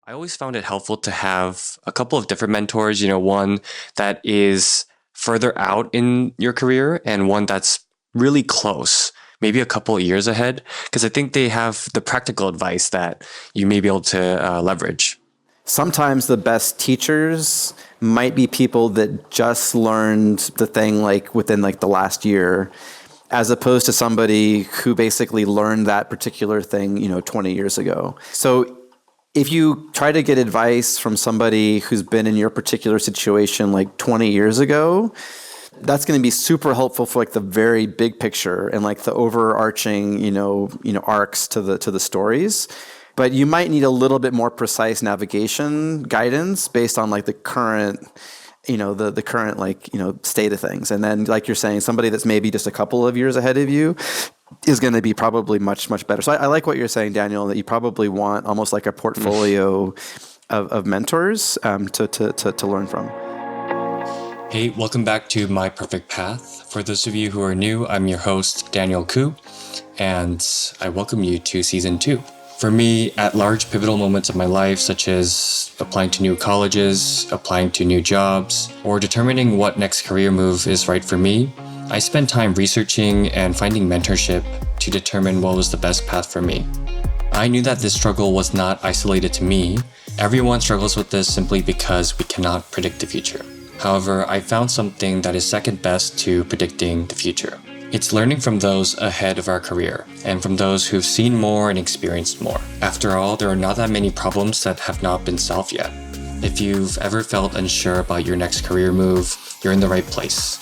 I always found it helpful to have a couple of different mentors, one that is further out in your career and one that's really close, maybe a couple of years ahead, because I think they have the practical advice that you may be able to leverage. Sometimes the best teachers might be people that just learned the thing like within like the last year, as opposed to somebody who basically learned that particular thing, 20 years ago. So if you try to get advice from somebody who's been in your particular situation like 20 years ago, that's going to be super helpful for like the very big picture and like the overarching, arcs to the stories. But you might need a little bit more precise navigation guidance based on like the current, the current state of things. And then like you're saying, somebody that's maybe just a couple of years ahead of you is going to be probably much, much better. So I like what you're saying, Daniel, that you probably want almost like a portfolio of mentors to learn from. Hey, welcome back to My Perfect Path. For those of you who are new, I'm your host, Daniel Koo, and I welcome you to Season 2. For me, at large pivotal moments of my life, such as applying to new colleges, applying to new jobs, or determining what next career move is right for me, I spent time researching and finding mentorship to determine what was the best path for me. I knew that this struggle was not isolated to me. Everyone struggles with this simply because we cannot predict the future. However, I found something that is second best to predicting the future. It's learning from those ahead of our career, and from those who've seen more and experienced more. After all, there are not that many problems that have not been solved yet. If you've ever felt unsure about your next career move, you're in the right place.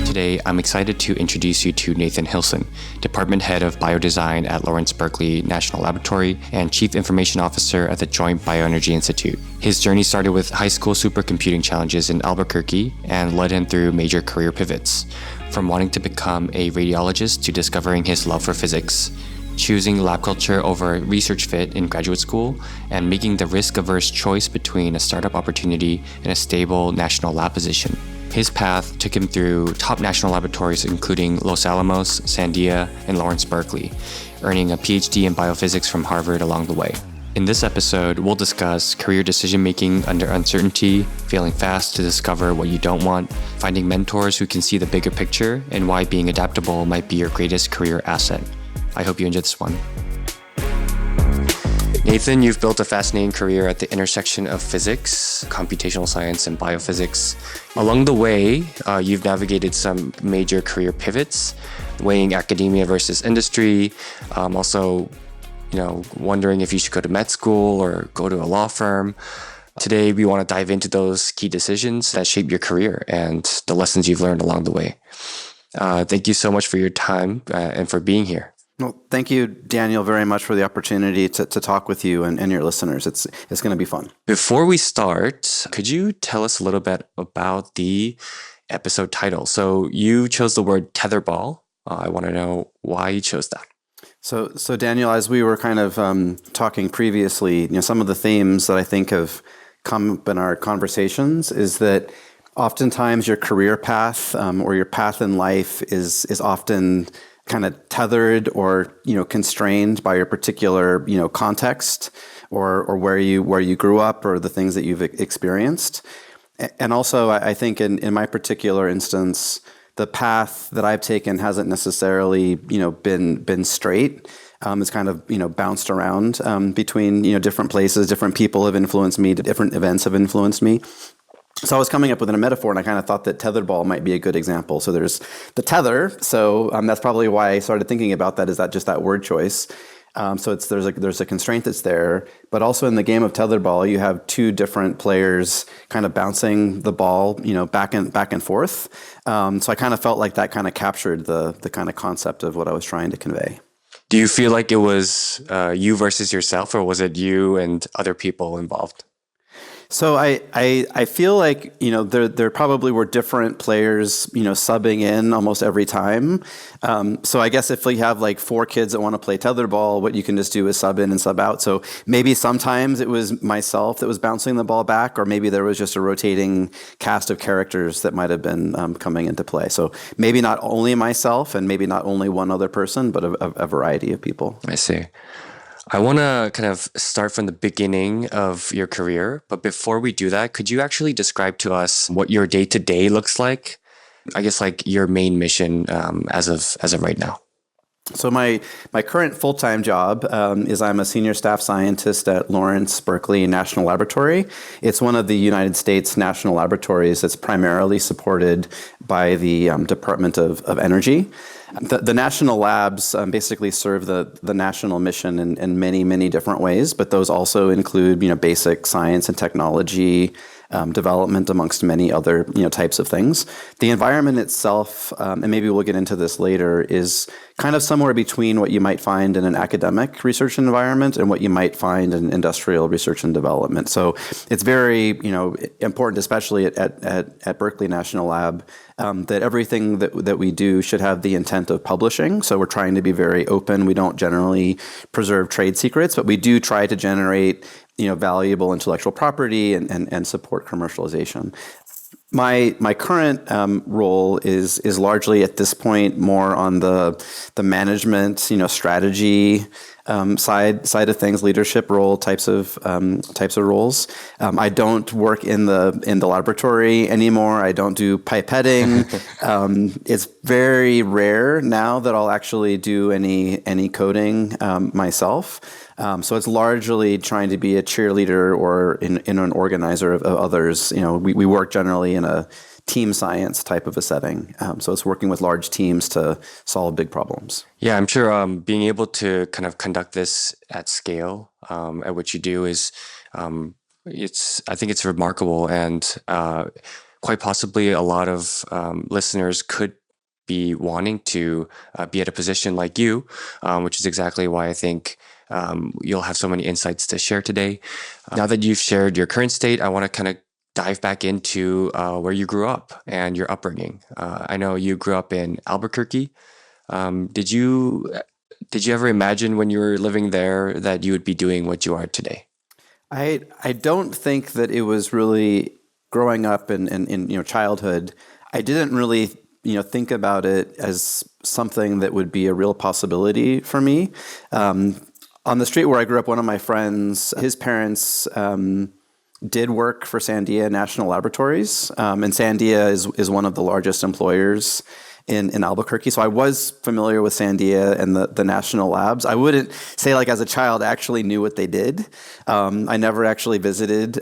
Today, I'm excited to introduce you to Nathan Hillson, Department Head of Biodesign at Lawrence Berkeley National Laboratory and Chief Information Officer at the Joint Bioenergy Institute. His journey started with high school supercomputing challenges in Albuquerque and led him through major career pivots, from wanting to become a radiologist to discovering his love for physics, choosing lab culture over research fit in graduate school, and making the risk-averse choice between a startup opportunity and a stable national lab position. His path took him through top national laboratories including Los Alamos, Sandia, and Lawrence Berkeley, earning a PhD in biophysics from Harvard along the way. In this episode, we'll discuss career decision-making under uncertainty, failing fast to discover what you don't want, finding mentors who can see the bigger picture, and why being adaptable might be your greatest career asset. I hope you enjoyed this one. Nathan, you've built a fascinating career at the intersection of physics, computational science, and biophysics. Along the way, you've navigated some major career pivots, weighing academia versus industry, also, wondering if you should go to med school or go to a law firm. Today, we want to dive into those key decisions that shape your career and the lessons you've learned along the way. Thank you so much for your time and for being here. Well, thank you, Daniel, very much for the opportunity to talk with you and your listeners. It's going to be fun. Before we start, could you tell us a little bit about the episode title? So you chose the word Tetherball. I want to know why you chose that. So Daniel, as we were kind of talking previously, some of the themes that I think have come up in our conversations is that oftentimes your career path or your path in life is often kind of tethered or constrained by your particular context or where you grew up or the things that you've experienced. And also I think in my particular instance, the path that I've taken hasn't necessarily been straight. It's kind of bounced around between different places. Different people have influenced me. Different events have influenced me. So I was coming up with a metaphor, and I kind of thought that tetherball might be a good example. So there's the tether. So that's probably why I started thinking about that. Is that just that word choice? So there's a constraint that's there, but also in the game of tetherball, you have two different players kind of bouncing the ball, back and forth. So I kind of felt like that kind of captured the kind of concept of what I was trying to convey. Do you feel like it was you versus yourself, or was it you and other people involved? So I feel like, there probably were different players, subbing in almost every time. So I guess if you have like 4 kids that want to play tetherball, what you can just do is sub in and sub out. So maybe sometimes it was myself that was bouncing the ball back, or maybe there was just a rotating cast of characters that might have been coming into play. So maybe not only myself and maybe not only one other person, but a variety of people. I see. I want to kind of start from the beginning of your career, but before we do that, could you actually describe to us what your day-to-day looks like? I guess like your main mission as of right now. So my current full-time job is I'm a senior staff scientist at Lawrence Berkeley National Laboratory. It's one of the United States national laboratories that's primarily supported by the Department of Energy. The national labs basically serve the national mission in many, many different ways, but those also include basic science and technology development amongst many other types of things. The environment itself, and maybe we'll get into this later, is kind of somewhere between what you might find in an academic research environment and what you might find in industrial research and development. So it's very important, especially at Berkeley National Lab, that everything that we do should have the intent of publishing. So we're trying to be very open. We don't generally preserve trade secrets, but we do try to generate valuable intellectual property and support commercialization. My current role is largely at this point more on the management, strategy side of things, leadership role types of roles. I don't work in the laboratory anymore. I don't do pipetting. It's very rare now that I'll actually do any coding myself. So it's largely trying to be a cheerleader or in an organizer of others. We work generally in a team science type of a setting. So it's working with large teams to solve big problems. Yeah, I'm sure being able to kind of conduct this at scale at what you do is, I think it's remarkable, and quite possibly a lot of listeners could be wanting to be at a position like you, which is exactly why I think you'll have so many insights to share today. Now that you've shared your current state, I want to kind of dive back into where you grew up and your upbringing. I know you grew up in Albuquerque. Did you ever imagine when you were living there that you would be doing what you are today? I don't think that it was really growing up in childhood. I didn't really think about it as something that would be a real possibility for me. On the street where I grew up, one of my friends, his parents did work for Sandia National Laboratories, and Sandia is one of the largest employers in Albuquerque. So I was familiar with Sandia and the national labs. I wouldn't say like as a child I actually knew what they did. I never actually visited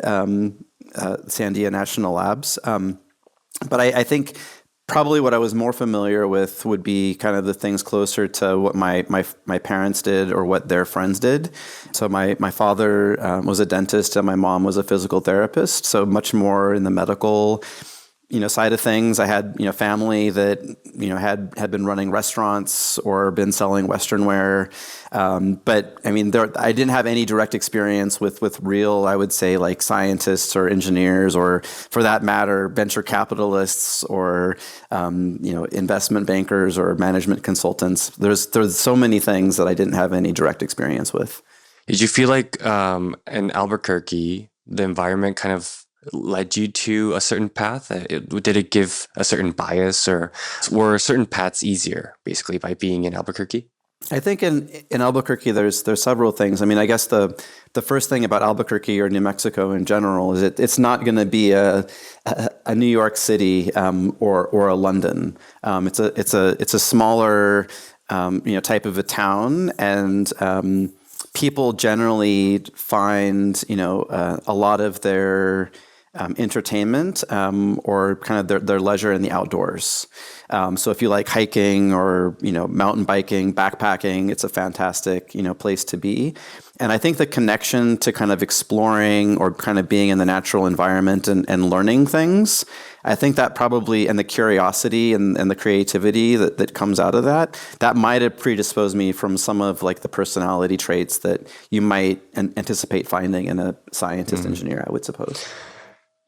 Sandia National Labs. But I think probably what I was more familiar with would be kind of the things closer to what my parents did or what their friends did. So my father was a dentist and my mom was a physical therapist, so much more in the medical side of things. I had family that had been running restaurants or been selling Western wear, but I mean I didn't have any direct experience with real, I would say, like scientists or engineers or, for that matter, venture capitalists or investment bankers or management consultants. There's so many things that I didn't have any direct experience with. Did you feel like in Albuquerque the environment kind of led you to a certain path? Did it give a certain bias, or were certain paths easier basically by being in Albuquerque? I think in Albuquerque there's several things. I mean, I guess the first thing about Albuquerque or New Mexico in general is it's not going to be a New York City or a London. It's a smaller type of a town, and people generally find a lot of their entertainment or kind of their leisure in the outdoors. So if you like hiking or mountain biking, backpacking, it's a fantastic place to be. And I think the connection to kind of exploring or kind of being in the natural environment and learning things, I think that probably, and the curiosity and the creativity that comes out of that might have predisposed me from some of like the personality traits that you might anticipate finding in a scientist engineer, I would suppose.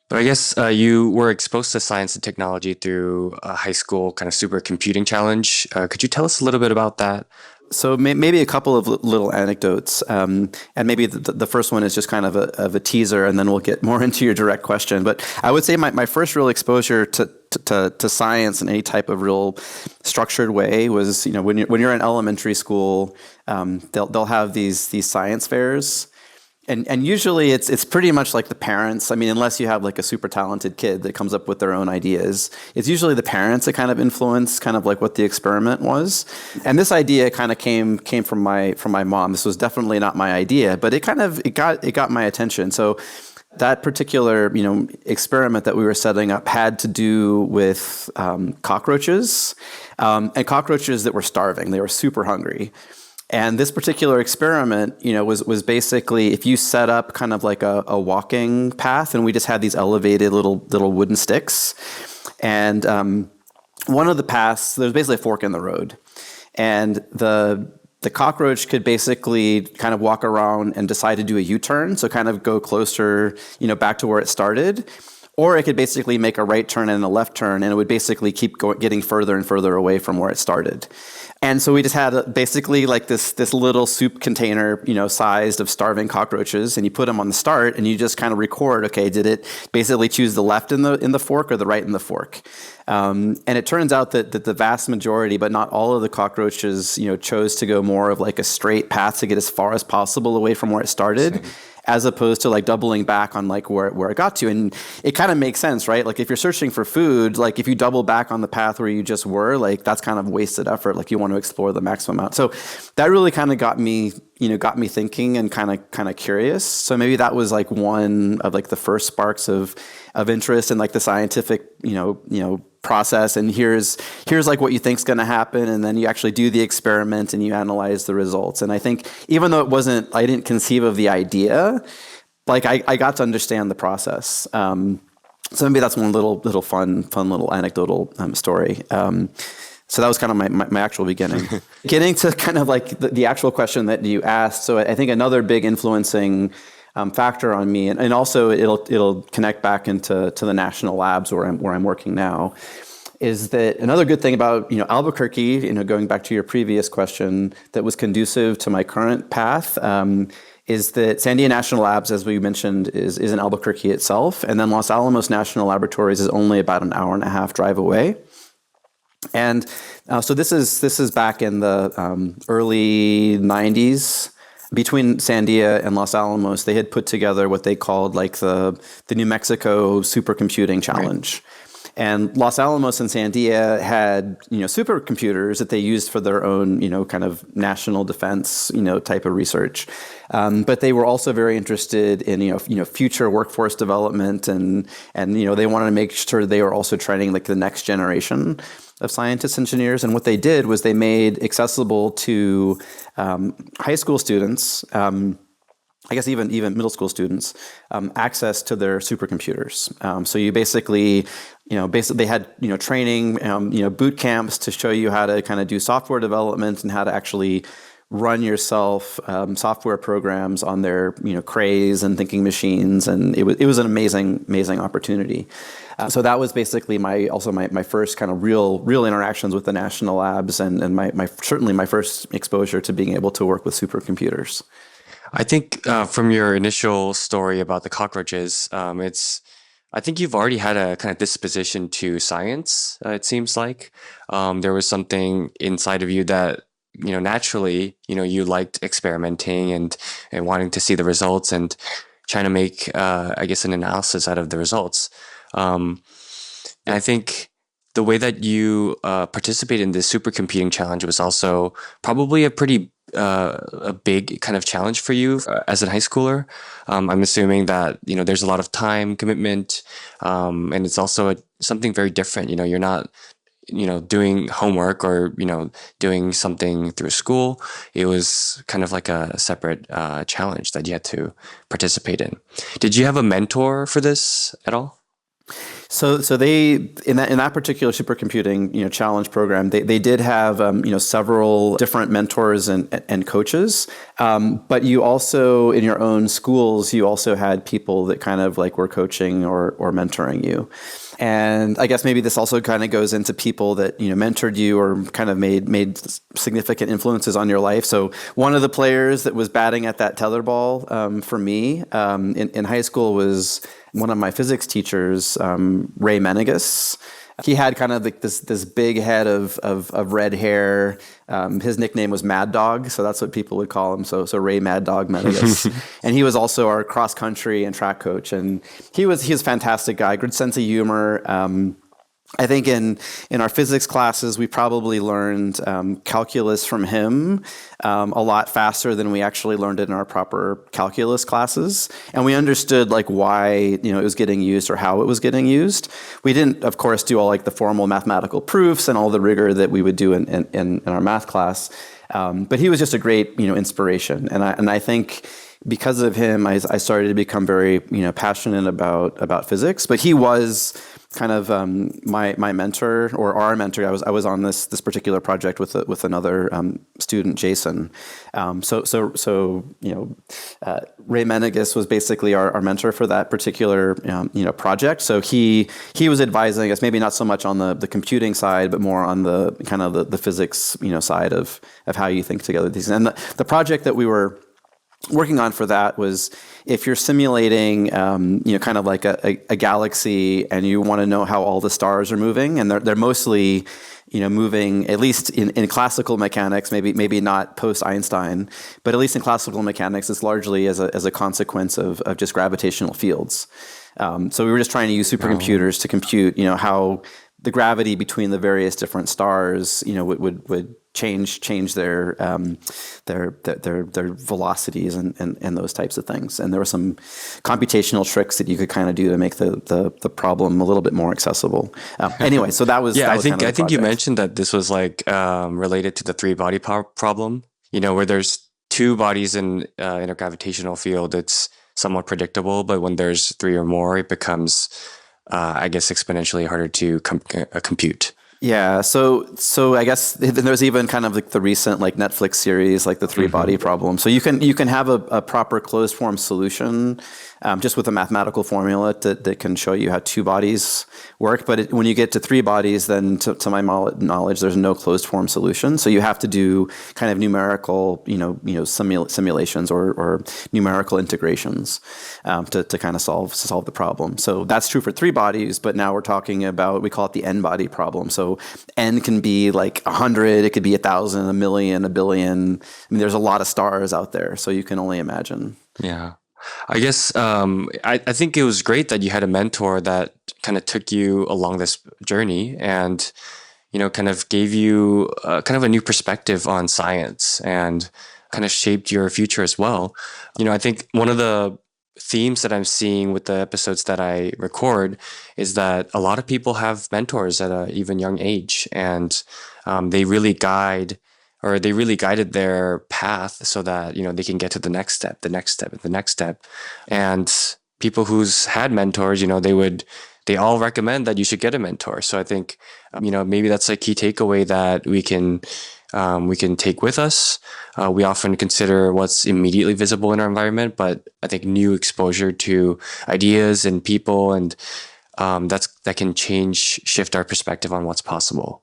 But I guess you were exposed to science and technology through a high school kind of supercomputing challenge. Could you tell us a little bit about that? So maybe a couple of little anecdotes, and maybe the first one is just kind of a teaser, and then we'll get more into your direct question. But I would say my first real exposure to science in any type of real structured way was when you're in elementary school, they'll have these science fairs. And usually it's pretty much like the parents. I mean, unless you have like a super talented kid that comes up with their own ideas, it's usually the parents that kind of influence kind of like what the experiment was. And this idea kind of came from my mom. This was definitely not my idea, but it got my attention. So that particular experiment that we were setting up had to do with cockroaches, and cockroaches that were starving. They were super hungry. And this particular experiment, was basically if you set up kind of like a walking path, and we just had these elevated little wooden sticks, and one of the paths, there's basically a fork in the road, and the cockroach could basically kind of walk around and decide to do a U-turn, so kind of go closer, back to where it started. Or it could basically make a right turn and a left turn, and it would basically keep getting further and further away from where it started. And so we just had basically like this little soup container, sized of starving cockroaches, and you put them on the start, and you just kind of record, okay, did it basically choose the left in the fork or the right in the fork? And it turns out that the vast majority, but not all of the cockroaches, chose to go more of like a straight path to get as far as possible away from where it started. As opposed to like doubling back on like where it got to. And it kind of makes sense, right? Like if you're searching for food, like if you double back on the path where you just were, like that's kind of wasted effort. Like you want to explore the maximum amount. So that really kind of got me thinking and kind of curious. So maybe that was like one of like the first sparks of interest in like the scientific, process, and here's like what you think's going to happen, and then you actually do the experiment and you analyze the results. And I think even though I didn't conceive of the idea, like I got to understand the process. So maybe that's one little fun little anecdotal story. So that was kind of my actual beginning. Getting to kind of like the actual question that you asked. So I think another big influencing factor on me, and also it'll connect back into the national labs where I'm working now, is that another good thing about Albuquerque, going back to your previous question, that was conducive to my current path, is that Sandia National Labs, as we mentioned, is in Albuquerque itself, and then Los Alamos National Laboratories is only about an hour and a half drive away. And so this is back in the early 90s. Between Sandia and Los Alamos, they had put together what they called like the New Mexico Supercomputing Challenge. Right. And Los Alamos and Sandia had supercomputers that they used for their own kind of national defense type of research. But they were also very interested in future workforce development, and they wanted to make sure they were also training like the next generation of scientists, engineers. And what they did was they made accessible to high school students, I guess even middle school students, access to their supercomputers. So you basically they had training, boot camps to show you how to kind of do software development and how to actually run yourself software programs on their crays and thinking machines, and it was an amazing opportunity. So that was basically my first kind of real interactions with the national labs, and certainly my first exposure to being able to work with supercomputers. I think from your initial story about the cockroaches, I think you've already had a kind of disposition to science. It seems like there was something inside of you that naturally you liked experimenting and wanting to see the results and trying to make I guess an analysis out of the results. And I think the way that you participate in this supercomputing challenge was also probably a pretty a big kind of challenge for you as a high schooler. I'm assuming that, there's a lot of time commitment, and it's also something very different. You're not, doing homework or, doing something through school. It was kind of like a separate challenge that you had to participate in. Did you have a mentor for this at all? So they in that particular supercomputing challenge program, they did have several different mentors and coaches, but you also in your own schools you also had people that kind of like were coaching or mentoring you. And I guess maybe this also kind of goes into people that mentored you or kind of made significant influences on your life. So one of the players that was batting at that tetherball for me in high school was one of my physics teachers, Ray Menegas. He had kind of like this big head of red hair. His nickname was Mad Dog, so that's what people would call him. So Ray Mad Dog Menegas, and he was also our cross country and track coach. And he was a fantastic guy, good sense of humor. I think in our physics classes, we probably learned calculus from him a lot faster than we actually learned it in our proper calculus classes. And we understood like why it was getting used or how it was getting used. We didn't, of course, do all like the formal mathematical proofs and all the rigor that we would do in our math class. But he was just a great inspiration. And I think because of him, I started to become very passionate about physics. But he was kind of my mentor or our mentor. I was on this particular project with another student, Jason. So Ray Menegas was basically our mentor for that particular project. So he was advising us, maybe not so much on the computing side, but more on the kind of the physics side of how you think together these. And the project that we were working on for that was if you're simulating, kind of like a galaxy, and you want to know how all the stars are moving, and they're mostly, moving at least in classical mechanics, maybe not post Einstein, but at least in classical mechanics, it's largely as a consequence of just gravitational fields. So we were just trying to use supercomputers to compute, how the gravity between the various different stars, would change their velocities and those types of things. And there were some computational tricks that you could kind of do to make the problem a little bit more accessible. Anyway, so that was I think you mentioned that this was like related to the three-body problem. Where there's two bodies in a gravitational field, it's somewhat predictable, but when there's three or more, it becomes I guess exponentially harder to compute. Yeah, so I guess there's even kind of like the recent like Netflix series, like the three-body problem. So you can have a proper closed form solution just with a mathematical formula that can show you how two bodies work. But when you get to three bodies, then to my knowledge, there's no closed form solution. So you have to do kind of numerical, simulations or numerical integrations to kind of solve the problem. So that's true for three bodies, but now we're talking about, we call it the n-body problem. So n can be like 100, it could be 1,000, 1,000,000, 1,000,000,000. I mean, there's a lot of stars out there, so you can only imagine. Yeah. I guess I think it was great that you had a mentor that kind of took you along this journey and, kind of gave you kind of a new perspective on science and kind of shaped your future as well. I think one of the themes that I'm seeing with the episodes that I record is that a lot of people have mentors at an even young age, and they really guided their path so that, they can get to the next step, the next step, the next step. And people who's had mentors, they all recommend that you should get a mentor. So I think, maybe that's a key takeaway that we can take with us. We often consider what's immediately visible in our environment, but I think new exposure to ideas and people and that can shift our perspective on what's possible.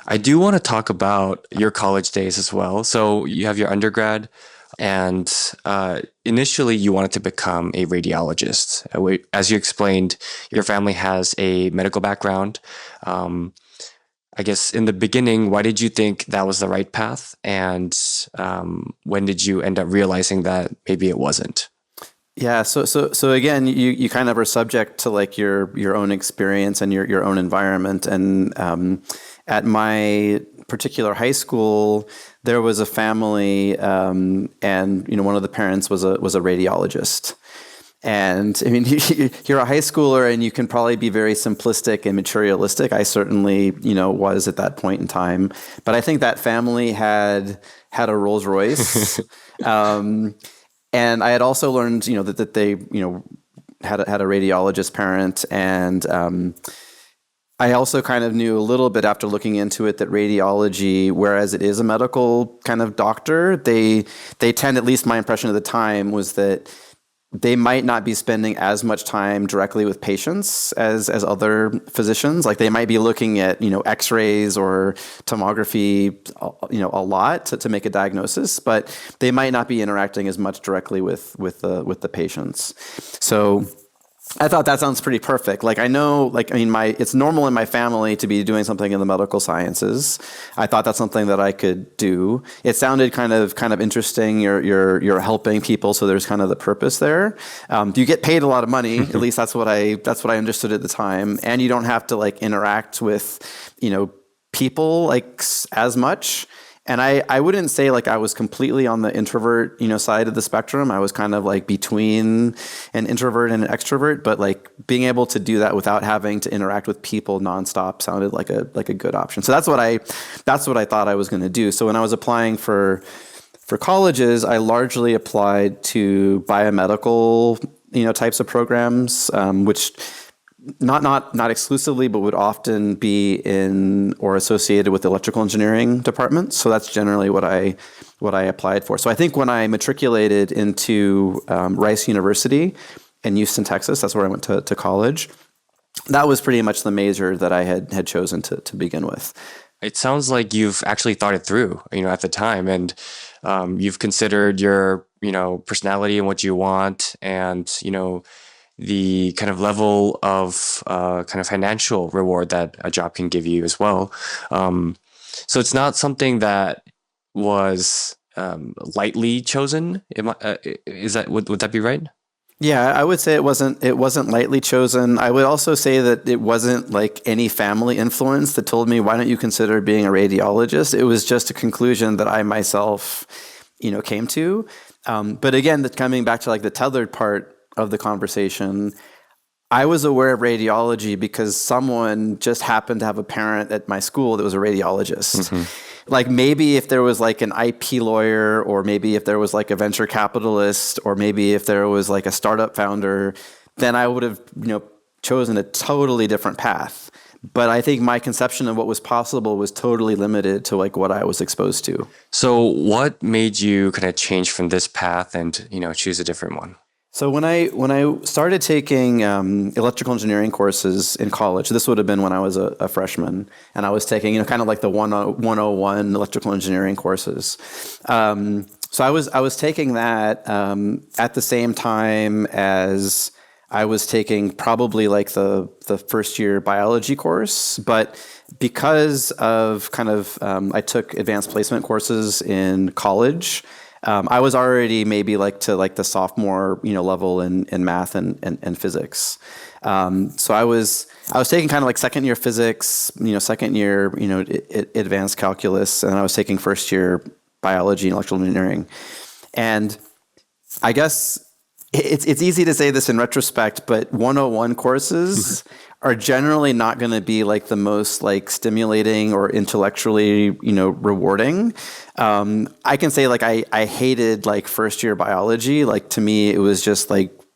I do want to talk about your college days as well. So you have your undergrad, and initially you wanted to become a radiologist. As you explained, your family has a medical background. I guess in the beginning, why did you think that was the right path? And when did you end up realizing that maybe it wasn't? Yeah, so again, you kind of are subject to like your own experience and your own environment, and at my particular high school, there was a family, and one of the parents was a radiologist. And I mean, you're a high schooler, and you can probably be very simplistic and materialistic. I certainly, was at that point in time. But I think that family had a Rolls Royce, and I had also learned, that they, had a radiologist parent, and I also kind of knew a little bit after looking into it that radiology, whereas it is a medical kind of doctor, they tend, at least my impression at the time was that they might not be spending as much time directly with patients as other physicians. Like they might be looking at, x-rays or tomography, a lot to make a diagnosis, but they might not be interacting as much directly with the patients. So I thought that sounds pretty perfect. Like I know, it's normal in my family to be doing something in the medical sciences. I thought that's something that I could do. It sounded kind of interesting. You're helping people, so there's kind of the purpose there. You get paid a lot of money. At least that's what I understood at the time. And you don't have to interact with, people as much. And I wouldn't say I was completely on the introvert, side of the spectrum. I was kind of between an introvert and an extrovert, but being able to do that without having to interact with people nonstop sounded like a good option. So that's what I thought I was going to do. So when I was applying for colleges, I largely applied to biomedical, types of programs, which not exclusively, but would often be in or associated with the electrical engineering department. So that's generally what I applied for. So I think when I matriculated into Rice University in Houston, Texas, that's where I went to college. That was pretty much the major that I had chosen to begin with. It sounds like you've actually thought it through, at the time, and you've considered your, personality and what you want, and the kind of level of kind of financial reward that a job can give you as well. So it's not something that was lightly chosen. Would that be right? Yeah, I would say it wasn't lightly chosen. I would also say that it wasn't any family influence that told me, why don't you consider being a radiologist? It was just a conclusion that I myself, came to. But again, coming back to the tethered part of the conversation, I was aware of radiology because someone just happened to have a parent at my school that was a radiologist. Mm-hmm. Maybe if there was an IP lawyer, or maybe if there was a venture capitalist, or maybe if there was a startup founder, then I would have, chosen a totally different path. But I think my conception of what was possible was totally limited to what I was exposed to. So what made you kind of change from this path and, choose a different one? So when I started taking electrical engineering courses in college, this would have been when I was a freshman, and I was taking kind of the 101 electrical engineering courses. So I was taking that at the same time as I was taking probably the first year biology course, but because of kind of I took advanced placement courses in college. I was already maybe to the sophomore level in math and physics. So I was taking kind of second year physics, second year advanced calculus, and I was taking first year biology and electrical engineering. And I guess it's easy to say this in retrospect, but 101 courses are generally not going to be the most stimulating or intellectually rewarding. I can say I hated first year biology. To me it was just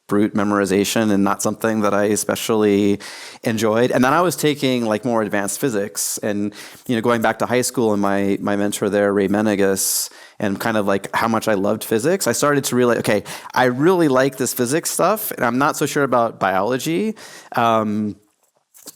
brute memorization and not something that I especially enjoyed. And then I was taking more advanced physics, and going back to high school and my mentor there, Ray Menegas, and kind of how much I loved physics, I started to realize, okay, I really like this physics stuff, and I'm not so sure about biology.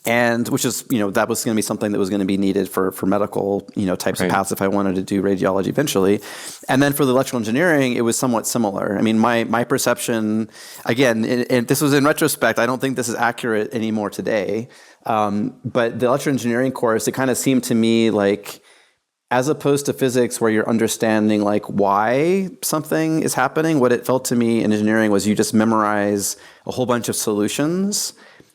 And which is, that was going to be something that was going to be needed for medical, types of paths if I wanted to do radiology eventually. And then for the electrical engineering, it was somewhat similar. I mean, my perception, again, and this was in retrospect, I don't think this is accurate anymore today. But the electrical engineering course, it kind of seemed to me as opposed to physics where you're understanding why something is happening, what it felt to me in engineering was you just memorize a whole bunch of solutions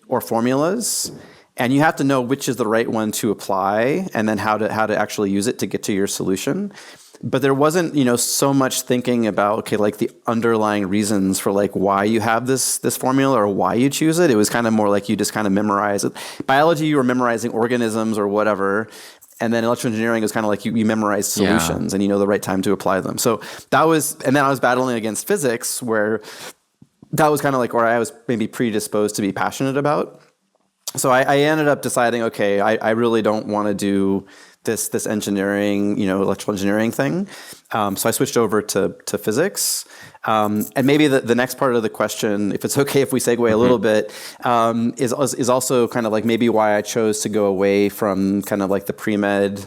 or formulas, and you have to know which is the right one to apply, and then how to actually use it to get to your solution. But there wasn't, so much thinking about, okay, like the underlying reasons for like why you have this formula or why you choose it. It was kind of more like you just kind of memorize it. Biology, you were memorizing organisms or whatever. And then electrical engineering is kind of like you memorize solutions and you know the right time to apply them. So that was, and then I was battling against physics, where that was kind of like where I was maybe predisposed to be passionate about. So I ended up deciding, okay, I really don't want to do this engineering, electrical engineering thing. So I switched over to physics. And maybe the next part of the question, if it's okay if we segue a little bit, is also kind of like maybe why I chose to go away from kind of like the pre-med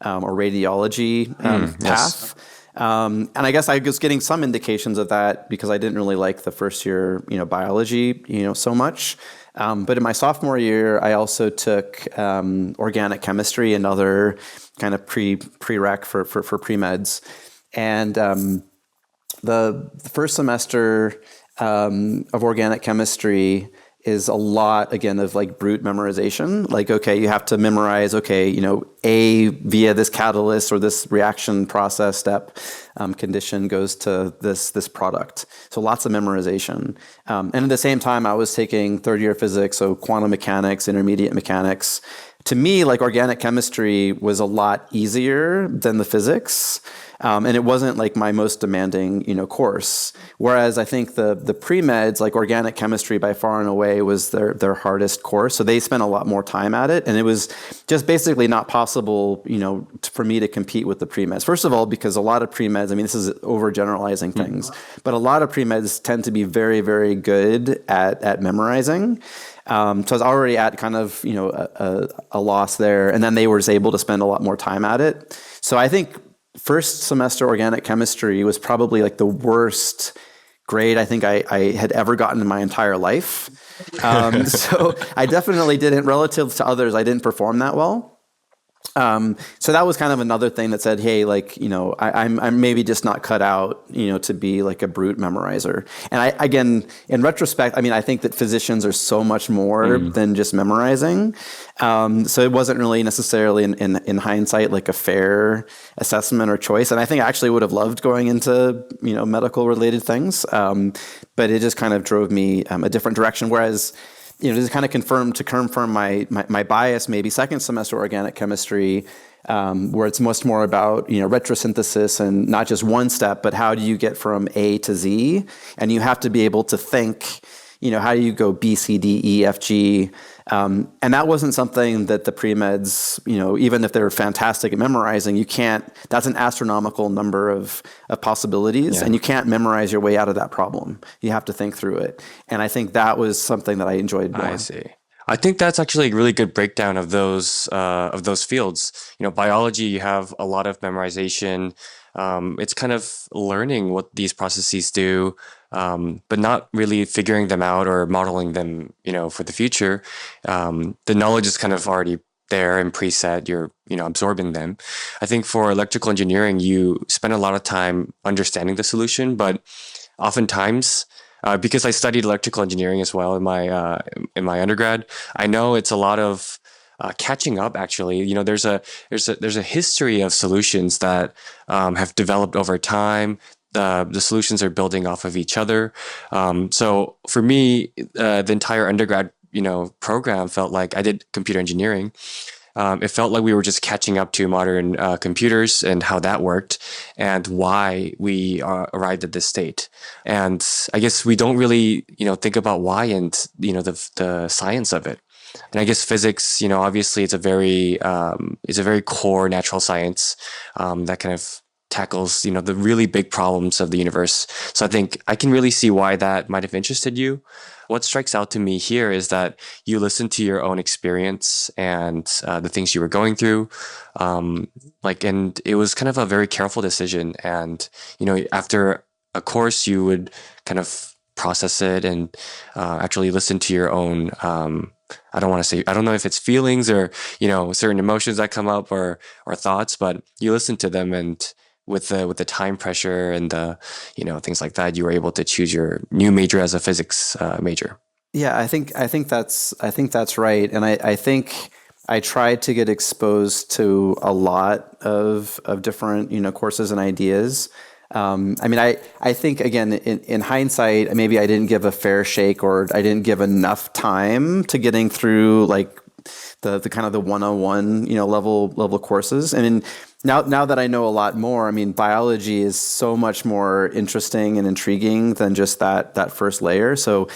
or radiology path. Yes. And I guess I was getting some indications of that because I didn't really like the first year, biology, so much. But in my sophomore year, I also took organic chemistry and other kind of prereq for pre-meds. And the first semester of organic chemistry is a lot, again, of like brute memorization. Like, okay, you have to memorize, A via this catalyst or this reaction process step condition goes to this product. So lots of memorization. And at the same time, I was taking third year physics, so quantum mechanics, intermediate mechanics. To me, like organic chemistry was a lot easier than the physics. And it wasn't like my most demanding, course. Whereas I think the pre-meds, like organic chemistry by far and away was their hardest course. So they spent a lot more time at it. And it was just basically not possible, for me to compete with the pre-meds. First of all, because a lot of pre-meds, I mean, this is overgeneralizing things, but a lot of pre-meds tend to be very, very good at memorizing. So I was already at kind of, a loss there. And then they were able to spend a lot more time at it. So I think first semester organic chemistry was probably like the worst grade I think I had ever gotten in my entire life. So I definitely didn't, relative to others, I didn't perform that well. So that was kind of another thing that said, hey, like, I'm maybe just not cut out, to be like a brute memorizer. And again, in retrospect, I mean, I think that physicians are so much more than just memorizing. So it wasn't really necessarily in hindsight, like a fair assessment or choice. And I think I actually would have loved going into, medical related things. But it just kind of drove me a different direction. Whereas, to kind of confirm my bias, maybe second semester organic chemistry, where it's much more about, retrosynthesis and not just one step, but how do you get from A to Z? And you have to be able to think, how do you go B, C, D, E, F, G? And that wasn't something that the pre-meds, even if they're fantastic at memorizing, you can't, that's an astronomical number of possibilities, and you can't memorize your way out of that problem. You have to think through it. And I think that was something that I enjoyed more. I see. I think that's actually a really good breakdown of those fields. Biology, you have a lot of memorization. It's kind of learning what these processes do, but not really figuring them out or modeling them, for the future. The knowledge is kind of already there and preset. You're, absorbing them. I think for electrical engineering, you spend a lot of time understanding the solution, but oftentimes, because I studied electrical engineering as well in my undergrad, I know it's a lot of catching up. Actually, there's a history of solutions that have developed over time. The solutions are building off of each other. So for me, the entire undergrad program felt like I did computer engineering. It felt like we were just catching up to modern computers and how that worked and why we arrived at this state. And I guess we don't really, think about why and, the science of it. And I guess physics, obviously it's a very core natural science that kind of tackles, the really big problems of the universe. So I think I can really see why that might have interested you. What strikes out to me here is that you listened to your own experience and the things you were going through. And it was kind of a very careful decision. And, after a course, you would kind of process it and actually listen to your own, I don't know if it's feelings or, certain emotions that come up or thoughts, but you listen to them, and with the time pressure and the things like that, you were able to choose your new major as a physics major. Yeah, I think that's right, and I think I tried to get exposed to a lot of different courses and ideas. I mean, I think again in hindsight, maybe I didn't give a fair shake, or I didn't give enough time to getting through like the kind of the 101 level courses. I mean, now that I know a lot more, I mean, biology is so much more interesting and intriguing than just that first layer. So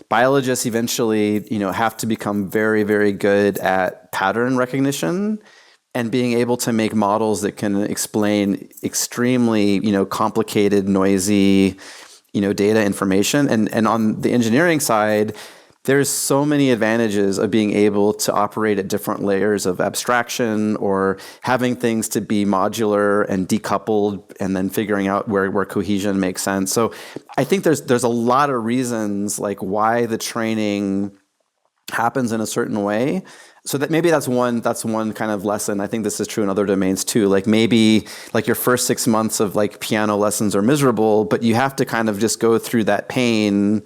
biologists eventually have to become very, very good at pattern recognition and being able to make models that can explain extremely complicated, noisy data information. And on the engineering side, there's so many advantages of being able to operate at different layers of abstraction, or having things to be modular and decoupled, and then figuring out where cohesion makes sense. So I think there's a lot of reasons like why the training happens in a certain way. So that maybe that's one kind of lesson. I think this is true in other domains too. Like maybe like your first 6 months of like piano lessons are miserable, but you have to kind of just go through that pain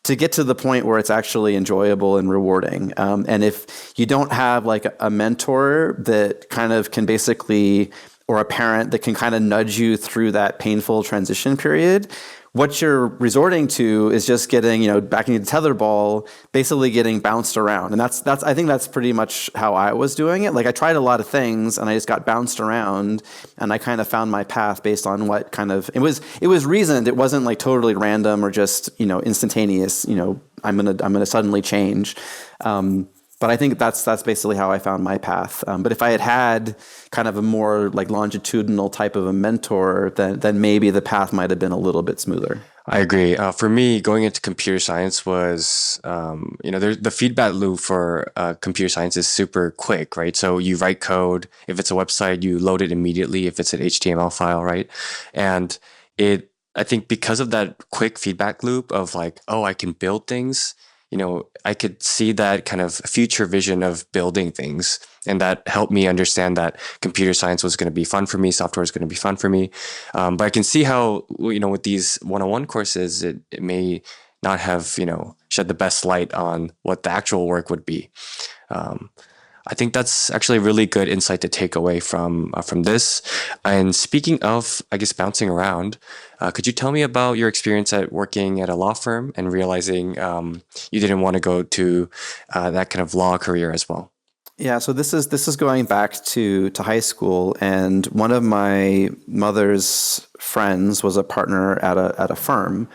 to get to the point where it's actually enjoyable and rewarding. And if you don't have like a mentor that kind of can basically, or a parent that can kind of nudge you through that painful transition period, what you're resorting to is just getting, back into tetherball, basically getting bounced around. And that's I think that's pretty much how I was doing it. Like I tried a lot of things and I just got bounced around, and I kind of found my path based on what kind of, it was reasoned. It wasn't like totally random or just, instantaneous, I'm gonna suddenly change. But I think that's basically how I found my path. But if I had kind of a more like longitudinal type of a mentor, then maybe the path might have been a little bit smoother. I agree. For me, going into computer science was, the feedback loop for computer science is super quick, right? So you write code. If it's a website, you load it immediately. If it's an HTML file, right? And I think because of that quick feedback loop of like, oh, I can build things, I could see that kind of future vision of building things. And that helped me understand that computer science was going to be fun for me, software is going to be fun for me. But I can see how, with these 101 courses, it may not have, shed the best light on what the actual work would be. I think that's actually a really good insight to take away from this. And speaking of, I guess, bouncing around, could you tell me about your experience at working at a law firm and realizing you didn't want to go to that kind of law career as well? Yeah, so this is going back to high school, and one of my mother's friends was a partner at a firm.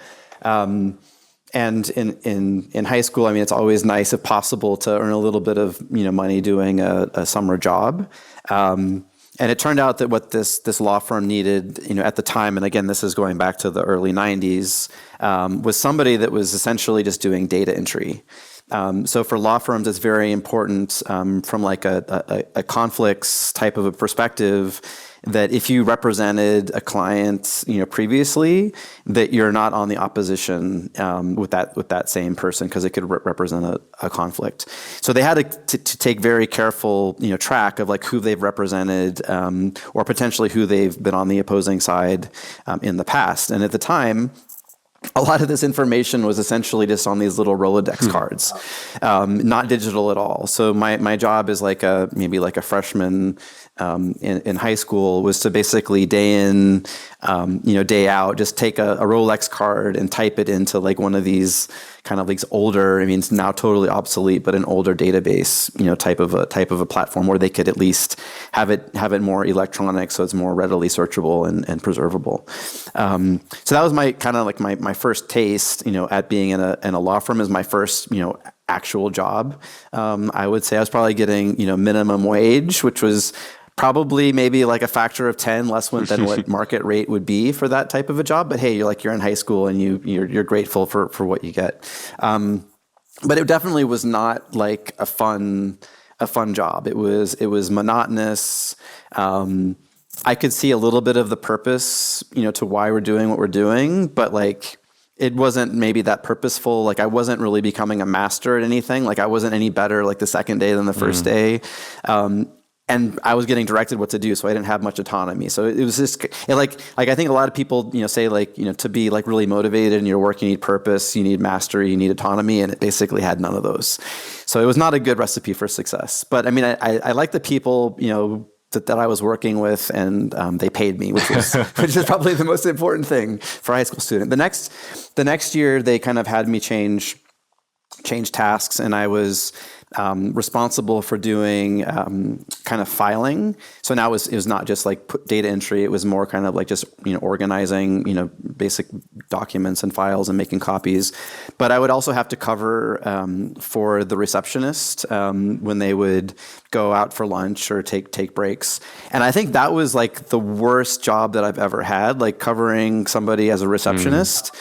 And in high school, I mean, it's always nice, if possible, to earn a little bit of money doing a summer job. And it turned out that what this law firm needed, at the time, and again, this is going back to the early 90s, was somebody that was essentially just doing data entry. So for law firms, it's very important from like a conflicts type of a perspective, that if you represented a client, previously, that you're not on the opposition with that same person, because it could represent a conflict. So they had to take very careful, track of like who they've represented, or potentially who they've been on the opposing side in the past. And at the time, a lot of this information was essentially just on these little Rolodex cards, not digital at all. So my job is maybe like a freshman in high school was to basically day in, day out, just take a Rolex card and type it into like one of these kind of like older, I mean, it's now totally obsolete, but an older database, type of a platform where they could at least have it more electronic, so it's more readily searchable and preservable. So that was my kind of like my first taste, at being in a law firm, is my first, actual job. I would say I was probably getting, minimum wage, which was probably maybe like a factor of 10 less than what market rate would be for that type of a job. But hey, you're in high school and you're grateful for what you get. But it definitely was not like a fun job. It was monotonous. I could see a little bit of the purpose, to why we're doing what we're doing, but like, it wasn't maybe that purposeful. Like I wasn't really becoming a master at anything. Like I wasn't any better like the second day than the first day. and I was getting directed what to do, so I didn't have much autonomy. So it was just like I think a lot of people, say to be like really motivated in your work, you need purpose, you need mastery, you need autonomy, and it basically had none of those. So it was not a good recipe for success. But I mean, I like the people, that I was working with, and they paid me, which is probably the most important thing for a high school student. The next year, they kind of had me change tasks, and I was responsible for doing kind of filing. So now it was not just like data entry. It was more kind of like just organizing basic documents and files and making copies. But I would also have to cover for the receptionist when they would go out for lunch or take breaks. And I think that was like the worst job that I've ever had, like covering somebody as a receptionist.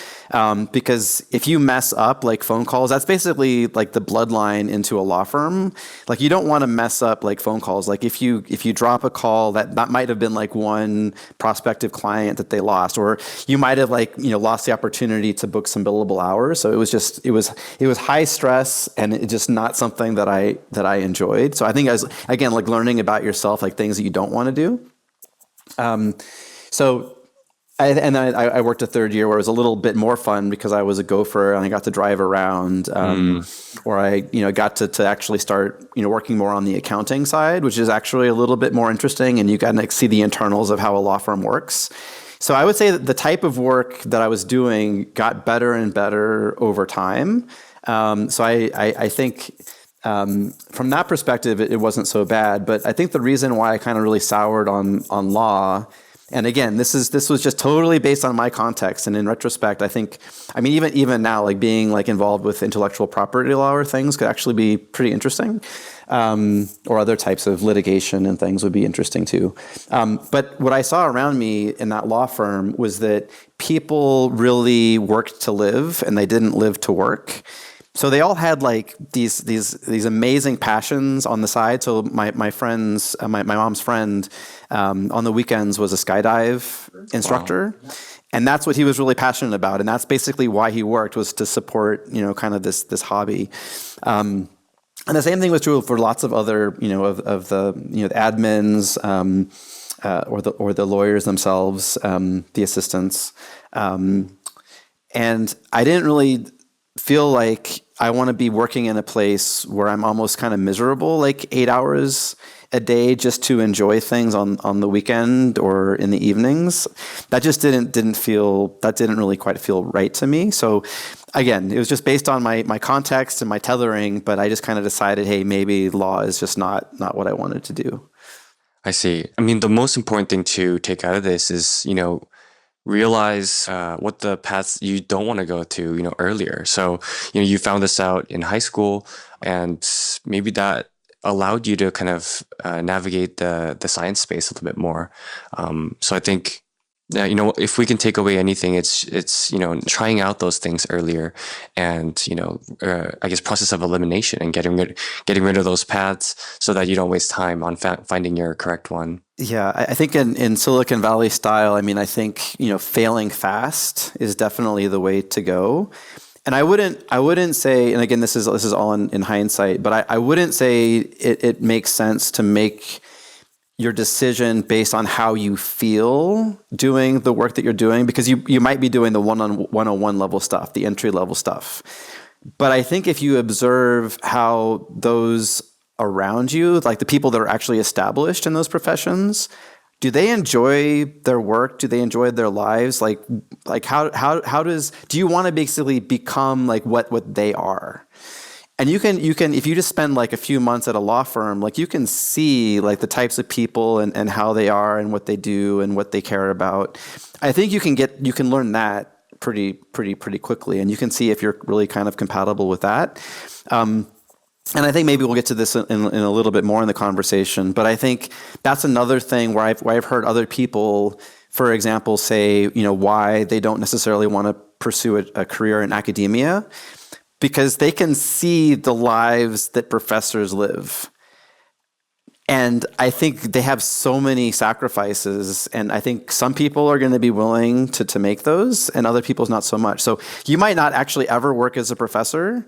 Because if you mess up like phone calls, that's basically like the bloodline into a law firm. Like you don't want to mess up like phone calls. Like if you drop a call that might have been like one prospective client that they lost, or you might have lost the opportunity to book some billable hours. So it was high stress, and it just not something that I enjoyed. So I think again, like learning about yourself, like things that you don't want to do. I worked a third year where it was a little bit more fun because I was a gopher and I got to drive around, or I got to actually start working more on the accounting side, which is actually a little bit more interesting, and you got to see the internals of how a law firm works. So I would say that the type of work that I was doing got better and better over time. So I think from that perspective, it wasn't so bad. But I think the reason why I kind of really soured on law. And again, this was just totally based on my context. And in retrospect, even now, like being like involved with intellectual property law or things could actually be pretty interesting, or other types of litigation and things would be interesting too. But what I saw around me in that law firm was that people really worked to live and they didn't live to work. So they all had like these amazing passions on the side. So my friends, my mom's friend, on the weekends was a skydive instructor. Wow. And that's what he was really passionate about. And that's basically why he worked, was to support, kind of this hobby. And the same thing was true for lots of other, of the, the admins, or the lawyers themselves, the assistants. And I didn't really feel like I want to be working in a place where I'm almost kind of miserable, like 8 hours a day just to enjoy things on the weekend or in the evenings. That just didn't really quite feel right to me. So again, it was just based on my context and my tethering, but I just kind of decided, hey, maybe law is just not what I wanted to do. I see. I mean, the most important thing to take out of this is, realize what the paths you don't want to go to, earlier. So, you found this out in high school, and maybe that allowed you to kind of navigate the science space a little bit more. So I think, if we can take away anything, it's trying out those things earlier, and I guess process of elimination and getting rid of those paths so that you don't waste time on finding your correct one. Yeah, I think in Silicon Valley style, I think failing fast is definitely the way to go. And I wouldn't say, and again, this is all in hindsight, but I wouldn't say it makes sense to make your decision based on how you feel doing the work that you're doing, because you might be doing the one-on-one level stuff, the entry level stuff. But I think if you observe how those around you, like the people that are actually established in those professions, do they enjoy their work? Do they enjoy their lives? Like how do you want to basically become like what they are? And you can if you just spend like a few months at a law firm, like you can see like the types of people and how they are and what they do and what they care about. I think you can learn that pretty quickly, and you can see if you're really kind of compatible with that. And I think maybe we'll get to this in a little bit more in the conversation, but I think that's another thing where I've heard other people, for example, say, why they don't necessarily want to pursue a career in academia, because they can see the lives that professors live. And I think they have so many sacrifices, and I think some people are going to be willing to make those, and other people's not so much. So you might not actually ever work as a professor,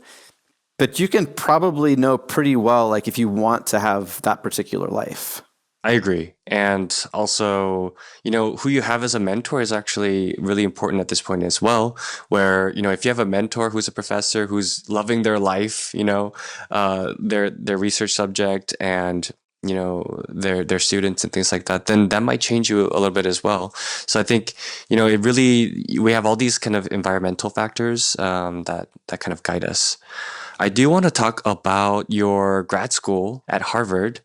but you can probably know pretty well, like if you want to have that particular life. I agree. And also, who you have as a mentor is actually really important at this point as well, where, if you have a mentor who's a professor who's loving their life, their research subject and their students and things like that, then that might change you a little bit as well. So I think it really we have all these kind of environmental factors that kind of guide us. I do want to talk about your grad school at Harvard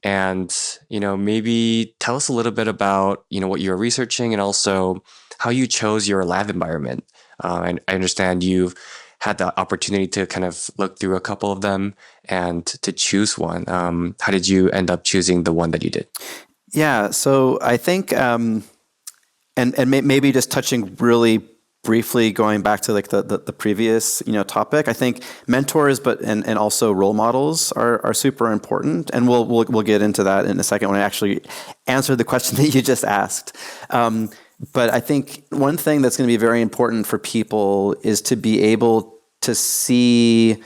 and maybe tell us a little bit about what you're researching and also how you chose your lab environment. And I understand you've had the opportunity to kind of look through a couple of them and to choose one. How did you end up choosing the one that you did? Yeah, so I think, maybe just touching really briefly, going back to like the previous topic, I think mentors, and also role models are super important, and we'll get into that in a second when I actually answer the question that you just asked. But I think one thing that's going to be very important for people is to be able to see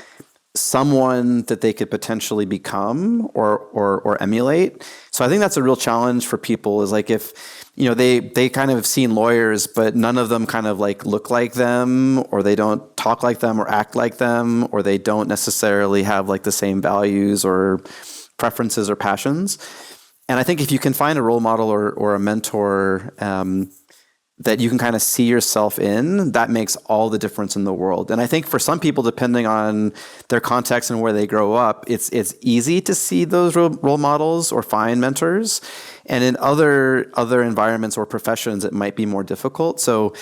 someone that they could potentially become or emulate. So I think that's a real challenge for people, is like if they kind of have seen lawyers, but none of them kind of like look like them, or they don't talk like them or act like them, or they don't necessarily have like the same values or preferences or passions. And I think if you can find a role model or a mentor that you can kind of see yourself in, that makes all the difference in the world. And I think for some people, depending on their context and where they grow up, it's easy to see those role models or find mentors. And in other environments or professions, it might be more difficult. So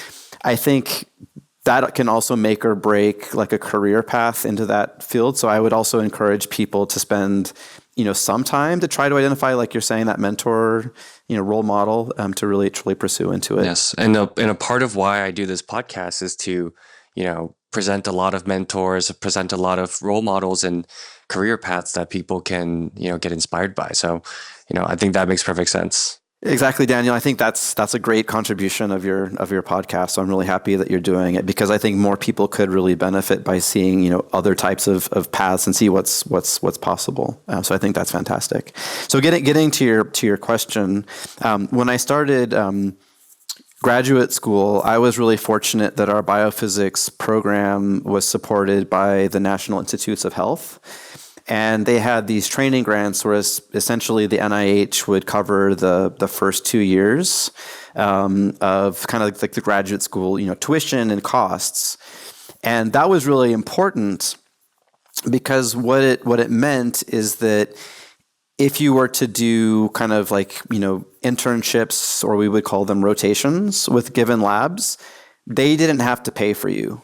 I think that can also make or break like a career path into that field. So I would also encourage people to spend some time to try to identify, like you're saying, that mentor, role model, to really truly pursue into it. Yes, and a part of why I do this podcast is to, present a lot of mentors, present a lot of role models and career paths that people can, get inspired by. So, I think that makes perfect sense. Exactly, Daniel. I think that's a great contribution of your podcast. So I'm really happy that you're doing it, because I think more people could really benefit by seeing other types of paths and see what's possible. So I think that's fantastic. So getting to your question, when I started graduate school, I was really fortunate that our biophysics program was supported by the National Institutes of Health. And they had these training grants where essentially the NIH would cover the first 2 years of kind of like the graduate school, tuition and costs. And that was really important, because what it meant is that if you were to do kind of like, internships, or we would call them rotations with given labs, they didn't have to pay for you.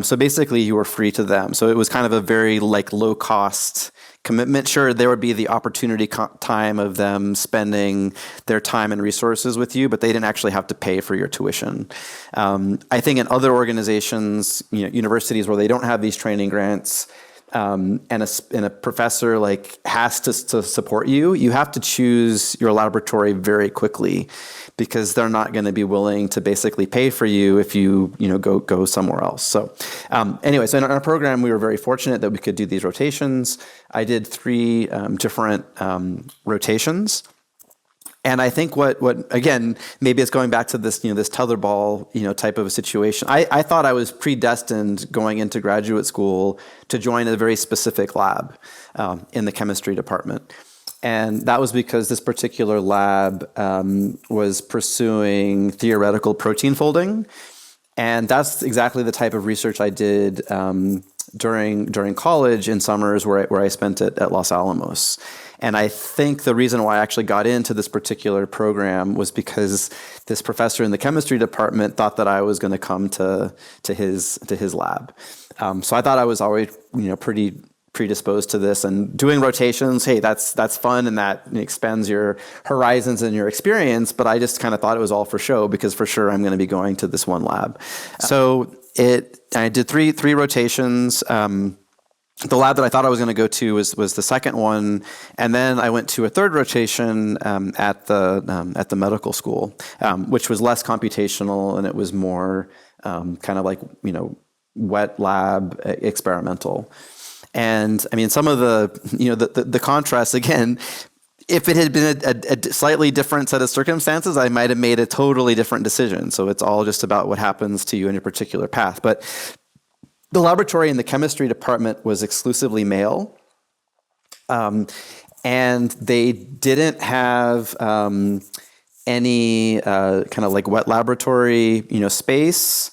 So basically you were free to them. So it was kind of a very like low cost commitment. Sure, there would be the opportunity time of them spending their time and resources with you, but they didn't actually have to pay for your tuition. I think in other organizations, universities where they don't have these training grants, and a professor like has to support you, you have to choose your laboratory very quickly, because they're not going to be willing to basically pay for you if you go somewhere else. So anyway, so in our program, we were very fortunate that we could do these rotations. I did 3 different rotations. And I think what again, maybe it's going back to this, this tetherball, type of a situation. I thought I was predestined going into graduate school to join a very specific lab in the chemistry department. And that was because this particular lab was pursuing theoretical protein folding. And that's exactly the type of research I did during college in summers where I spent it at Los Alamos. And I think the reason why I actually got into this particular program was because this professor in the chemistry department thought that I was going to come to his lab. So I thought I was always pretty predisposed to this, and doing rotations. Hey, that's fun, and that expands your horizons and your experience. But I just kind of thought it was all for show, because for sure I'm going to be going to this one lab. So I did three rotations. The lab that I thought I was going to go to was the second one, and then I went to a third rotation at the medical school, which was less computational, and it was more kind of like wet lab experimental. And I mean, some of the contrasts again. if it had been a slightly different set of circumstances, I might have made a totally different decision. So it's all just about what happens to you in your particular path. But the laboratory in the chemistry department was exclusively male. And they didn't have any kind of like wet laboratory, space.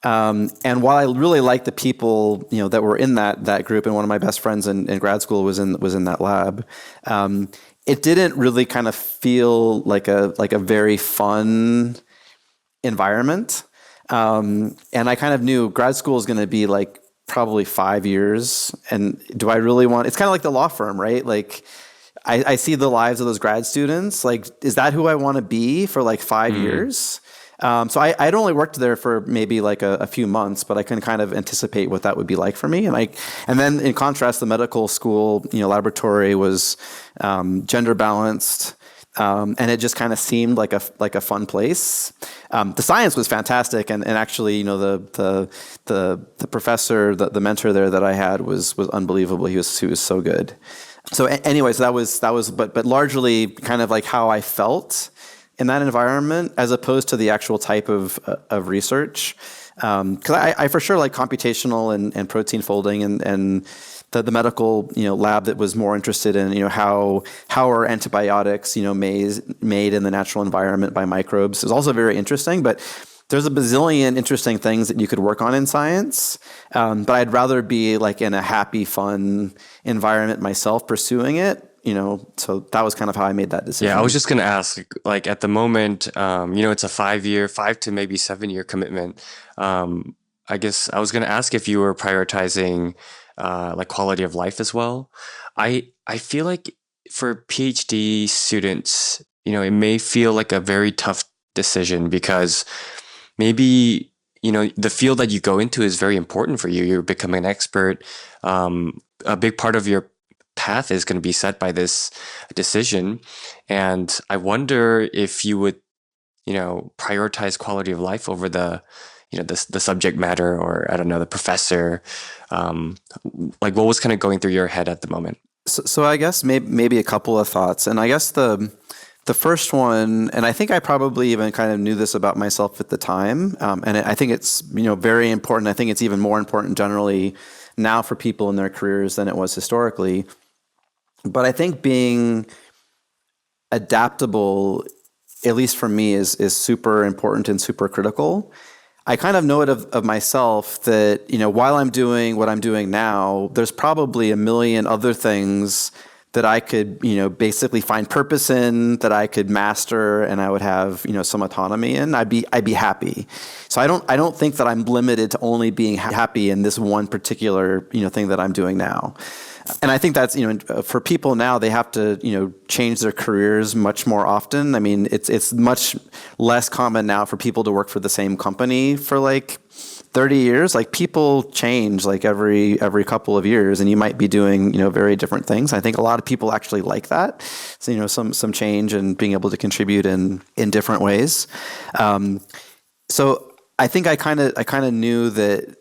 And while I really liked the people, that were in that group, and one of my best friends in grad school was in that lab, it didn't really kind of feel like a very fun environment. And I kind of knew grad school is going to be like probably 5 years. And do I really want? It's kind of like the law firm, right? Like, I see the lives of those grad students. Like, is that who I want to be for like 5 years? So I'd only worked there for maybe like a few months, but I can kind of anticipate what that would be like for me. And then in contrast, the medical school, laboratory was gender balanced, and it just kind of seemed like a fun place. The science was fantastic, and actually, the professor, the mentor there that I had was unbelievable. He was so good. So anyways, that was, but largely kind of like how I felt in that environment, as opposed to the actual type of research. Because I for sure like computational and protein folding, and the medical lab that was more interested in how are antibiotics made in the natural environment by microbes is also very interesting. But there's a bazillion interesting things that you could work on in science, but I'd rather be like in a happy, fun environment myself pursuing it. So that was kind of how I made that decision. Yeah, I was just gonna ask, like at the moment, it's a 5 to maybe 7 year commitment. I guess I was gonna ask if you were prioritizing like quality of life as well. I feel like for PhD students, it may feel like a very tough decision because maybe the field that you go into is very important for you. You're becoming an expert. A big part of your path is going to be set by this decision, and I wonder if you would prioritize quality of life over the subject matter, or I don't know, the professor. Like, what was kind of going through your head at the moment? So I guess maybe a couple of thoughts, and I guess the first one, and I think I probably even kind of knew this about myself at the time, and I think it's very important. I think it's even more important generally now for people in their careers than it was historically. But I think being adaptable, at least for me, is super important and super critical. I kind of know it of myself that while I'm doing what I'm doing now, there's probably a million other things that I could, basically find purpose in, that I could master, and I would have, some autonomy in. I'd be happy. So I don't think that I'm limited to only being happy in this one particular, thing that I'm doing now. And I think that's, for people now, they have to, change their careers much more often. I mean, it's much less common now for people to work for the same company for like 30 years. Like, people change like every couple of years, and you might be doing, very different things. I think a lot of people actually like that. So, some change and being able to contribute in different ways. So I think I kind of knew that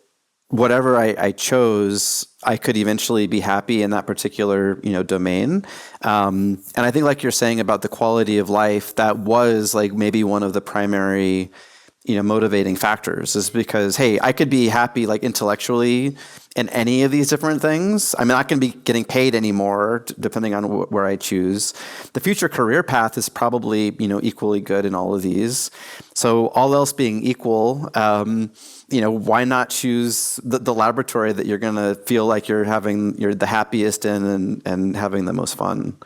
whatever I chose, I could eventually be happy in that particular, domain. And I think, like you're saying about the quality of life, that was like maybe one of the primary, motivating factors, is because, hey, I could be happy like intellectually in any of these different things. I'm not going to be getting paid anymore, depending on where I choose. The future career path is probably, equally good in all of these. So all else being equal, why not choose the laboratory that you're going to feel like you're the happiest in and having the most fun?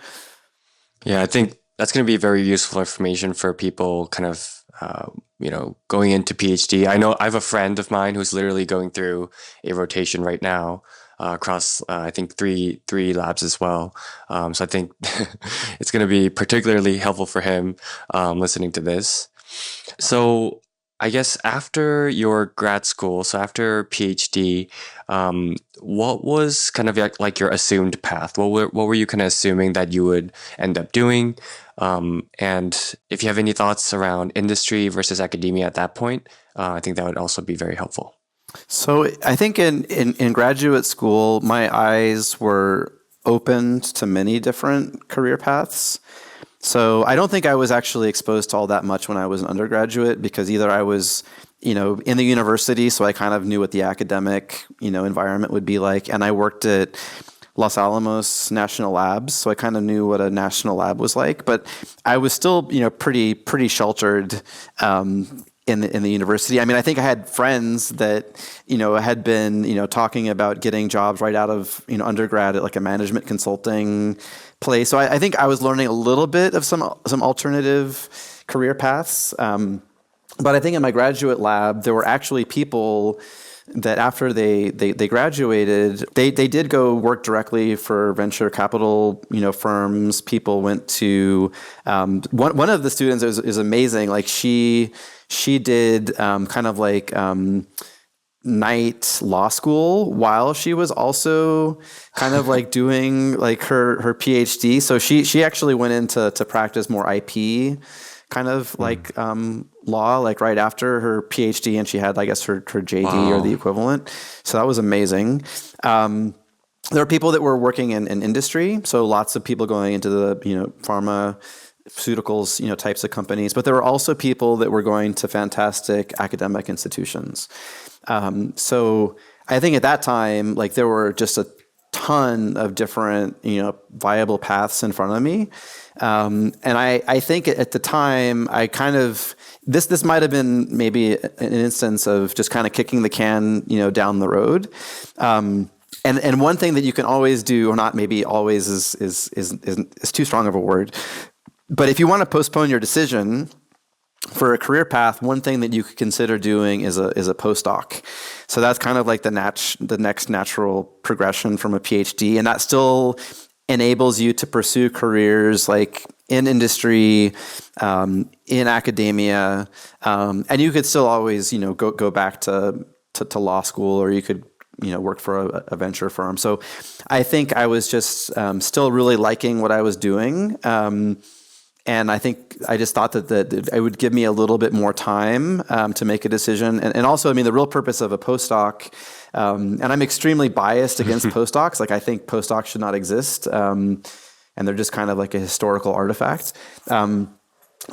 Yeah, I think that's going to be very useful information for people kind of, going into PhD. I know I have a friend of mine who's literally going through a rotation right now across, I think, three labs as well. So I think it's going to be particularly helpful for him listening to this. So I guess after your grad school, so after PhD, what was kind of like your assumed path? What were you kind of assuming that you would end up doing? And if you have any thoughts around industry versus academia at that point, I think that would also be very helpful. So I think in graduate school, my eyes were opened to many different career paths. So I don't think I was actually exposed to all that much when I was an undergraduate, because either I was, in the university, so I kind of knew what the academic, environment would be like, and I worked at Los Alamos National Labs, so I kind of knew what a national lab was like. But I was still, pretty sheltered in the university. I mean, I think I had friends that, had been, talking about getting jobs right out of, undergrad at like a management consulting place. So I think I was learning a little bit of some alternative career paths. But I think in my graduate lab, there were actually people that after they graduated, they did go work directly for venture capital, firms. People went to one of the students is amazing. Like she did kind of like night law school while she was also kind of like doing like her PhD. So she actually went into practice more IP kind of like law, like right after her PhD, and she had, I guess, her JD or the equivalent. So that was amazing. There were people that were working in industry, so lots of people going into the pharmaceuticals types of companies, but there were also people that were going to fantastic academic institutions. So I think at that time, like there were just a ton of different viable paths in front of me. And I think at the time, I kind of, this might have been maybe an instance of just kind of kicking the can, down the road. And one thing that you can always do, or not maybe always is too strong of a word, but if you want to postpone your decision for a career path, one thing that you could consider doing is a postdoc. So that's kind of like the next natural progression from a PhD, and that still enables you to pursue careers like in industry, in academia, and you could still always go back to law school, or you could work for a venture firm. So I think I was just still really liking what I was doing. And I think I just thought that it would give me a little bit more time to make a decision. And also, I mean, the real purpose of a postdoc, and I'm extremely biased against postdocs. Like, I think postdocs should not exist. And they're just kind of like a historical artifact.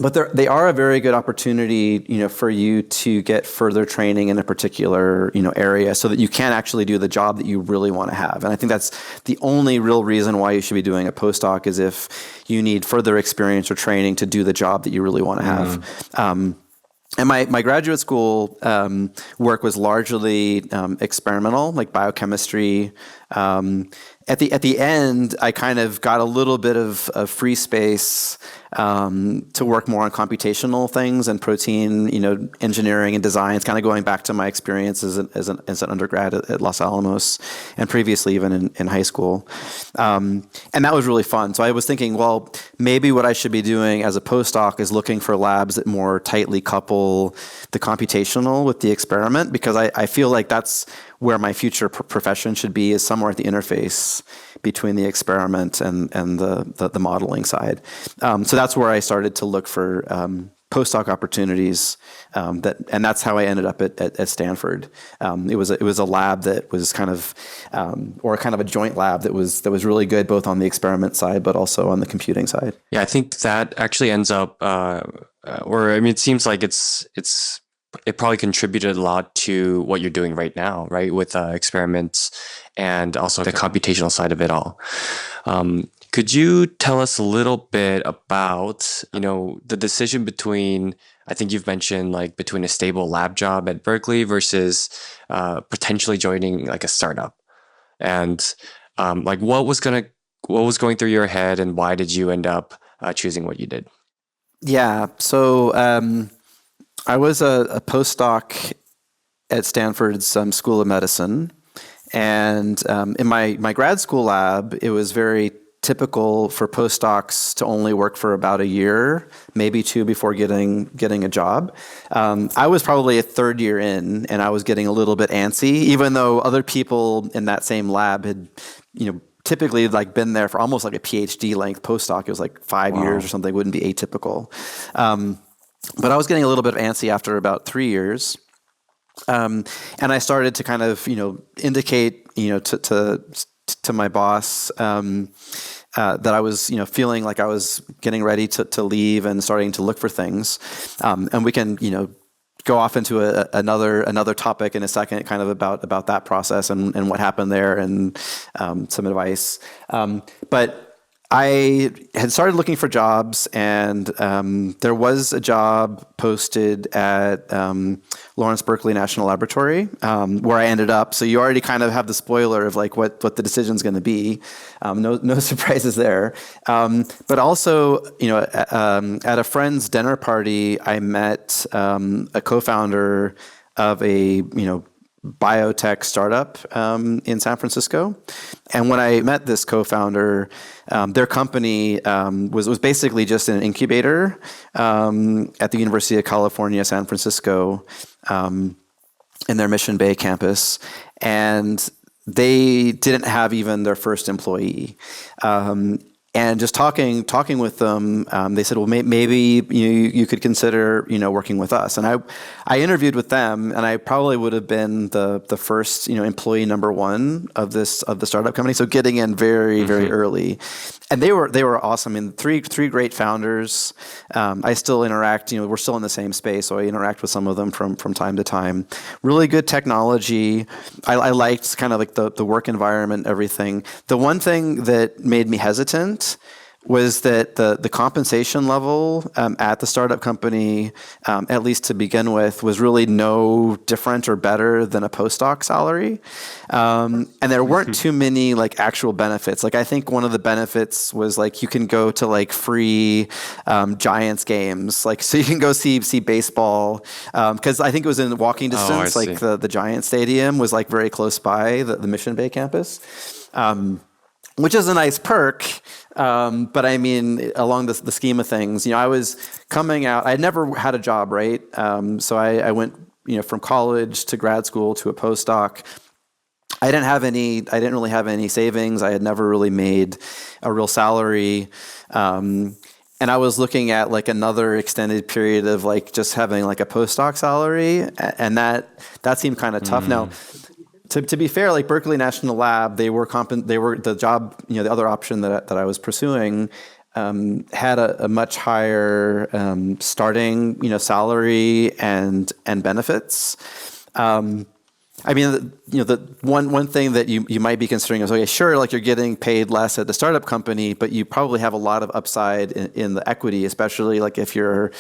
But they are a very good opportunity, for you to get further training in a particular, area, so that you can actually do the job that you really want to have. And I think that's the only real reason why you should be doing a postdoc, is if you need further experience or training to do the job that you really want to have. And my graduate school work was largely experimental, like biochemistry. At the end, I kind of got a little bit of free space to work more on computational things and protein, engineering and design. It's kind of going back to my experience as an undergrad at Los Alamos, and previously even in high school. And that was really fun. So I was thinking, well, maybe what I should be doing as a postdoc is looking for labs that more tightly couple the computational with the experiment, because I feel like that's where my future profession should be, is somewhere at the interface between the experiment and the modeling side. So that's where I started to look for postdoc opportunities. And that's how I ended up at Stanford. It was a lab that was kind of, or kind of a joint lab that was really good, both on the experiment side but also on the computing side. Yeah, I think that actually ends up, it seems like it probably contributed a lot to what you're doing right now, right? With experiments and also the computational side of it all. Could you tell us a little bit about, the decision between, I think you've mentioned, like between a stable lab job at Berkeley versus potentially joining like a startup, and like what was going through your head, and why did you end up choosing what you did? Yeah. So I was a postdoc at Stanford's School of Medicine, and in my grad school lab, it was very typical for postdocs to only work for about a year, maybe two, before getting a job. I was probably a third year in, and I was getting a little bit antsy, even though other people in that same lab had, typically like been there for almost like a PhD length postdoc. It was like 5 years or something. It wouldn't be atypical. But I was getting a little bit antsy after about 3 years. And I started to kind of, indicate, to to my boss that I was, feeling like I was getting ready to leave and starting to look for things. And we can, go off into another topic in a second, kind of about that process and what happened there, and some advice. But I had started looking for jobs, and there was a job posted at Lawrence Berkeley National Laboratory, where I ended up. So you already kind of have the spoiler of like what the decision's going to be. No surprises there. But also, at a friend's dinner party, I met a co-founder of a biotech startup in San Francisco. And when I met this co-founder, their company was basically just an incubator at the University of California, San Francisco, in their Mission Bay campus. And they didn't have even their first employee. And just talking with them, they said, well, maybe you could consider, working with us. And I interviewed with them, and I probably would have been the first, employee number one of the startup company. So getting in very, very early. And they were awesome. I mean, three great founders. I still interact, we're still in the same space, so I interact with some of them from time to time. Really good technology. I liked kind of like the work environment, everything. The one thing that made me hesitant was that the compensation level at the startup company, at least to begin with, was really no different or better than a postdoc salary. And there weren't too many like actual benefits. Like I think one of the benefits was like you can go to like free Giants games. Like so you can go see baseball. Because I think it was in walking distance. Like the Giant Stadium was like very close by the Mission Bay campus. Which is a nice perk, but I mean, along the scheme of things, I was coming out. I'd never had a job, right? So I went, from college to grad school to a postdoc. I didn't really have any savings. I had never really made a real salary, and I was looking at like another extended period of like just having like a postdoc salary, and that seemed kind of tough. Now, to be fair, like Berkeley National Lab, they were the job, the other option that I was pursuing had a much higher starting, salary and benefits. I mean, the one thing that you might be considering is, okay, sure, like you're getting paid less at the startup company, but you probably have a lot of upside in the equity, especially like if you're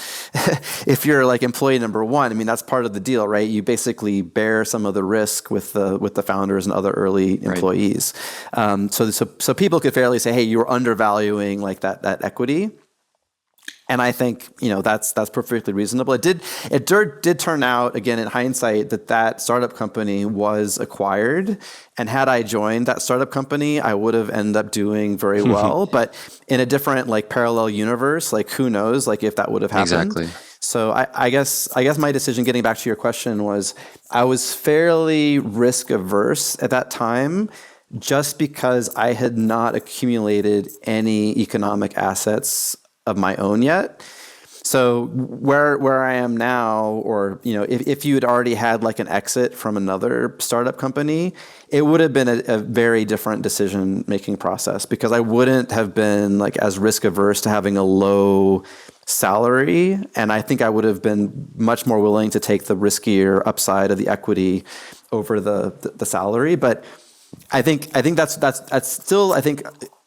like employee number one. I mean, that's part of the deal, right? You basically bear some of the risk with the founders and other early employees. Right. So people could fairly say, hey, you're undervaluing like that equity. And I think that's perfectly reasonable. It did turn out, again in hindsight, that startup company was acquired, and had I joined that startup company, I would have ended up doing very well. But in a different like parallel universe, like who knows, like if that would have happened. Exactly. So I guess my decision, getting back to your question, was I was fairly risk averse at that time, just because I had not accumulated any economic assets of my own yet. So where I am now, or if you had already had like an exit from another startup company, it would have been a very different decision-making process, because I wouldn't have been like as risk averse to having a low salary, and I think I would have been much more willing to take the riskier upside of the equity over the salary. But I think that's still, I think,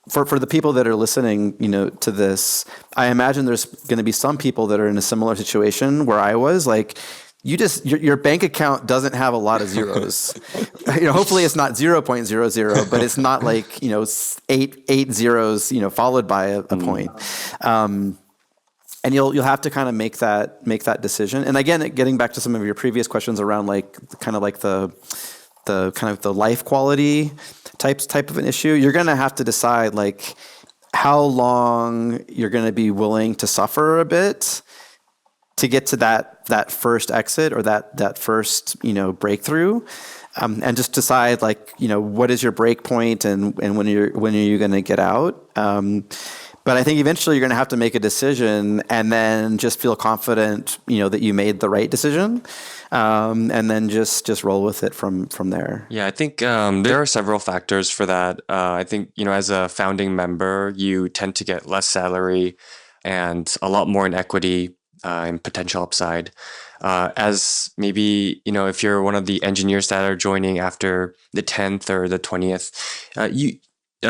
For the people that are listening, to this, I imagine there's going to be some people that are in a similar situation where I was. Like, your bank account doesn't have a lot of zeros. Hopefully it's not 0.00, but it's not like eight zeros, followed by a point. And you'll have to kind of make that decision. And again, getting back to some of your previous questions around like kind of like the kind of the life quality type of an issue, you're going to have to decide like how long you're going to be willing to suffer a bit to get to that first exit or that first breakthrough, and just decide like what is your break point and when are you going to get out. But I think eventually you're going to have to make a decision and then just feel confident, that you made the right decision, and then just roll with it from there. Yeah, I think there are several factors for that. I think, as a founding member, you tend to get less salary and a lot more in equity and potential upside. As maybe, if you're one of the engineers that are joining after the 10th or the 20th,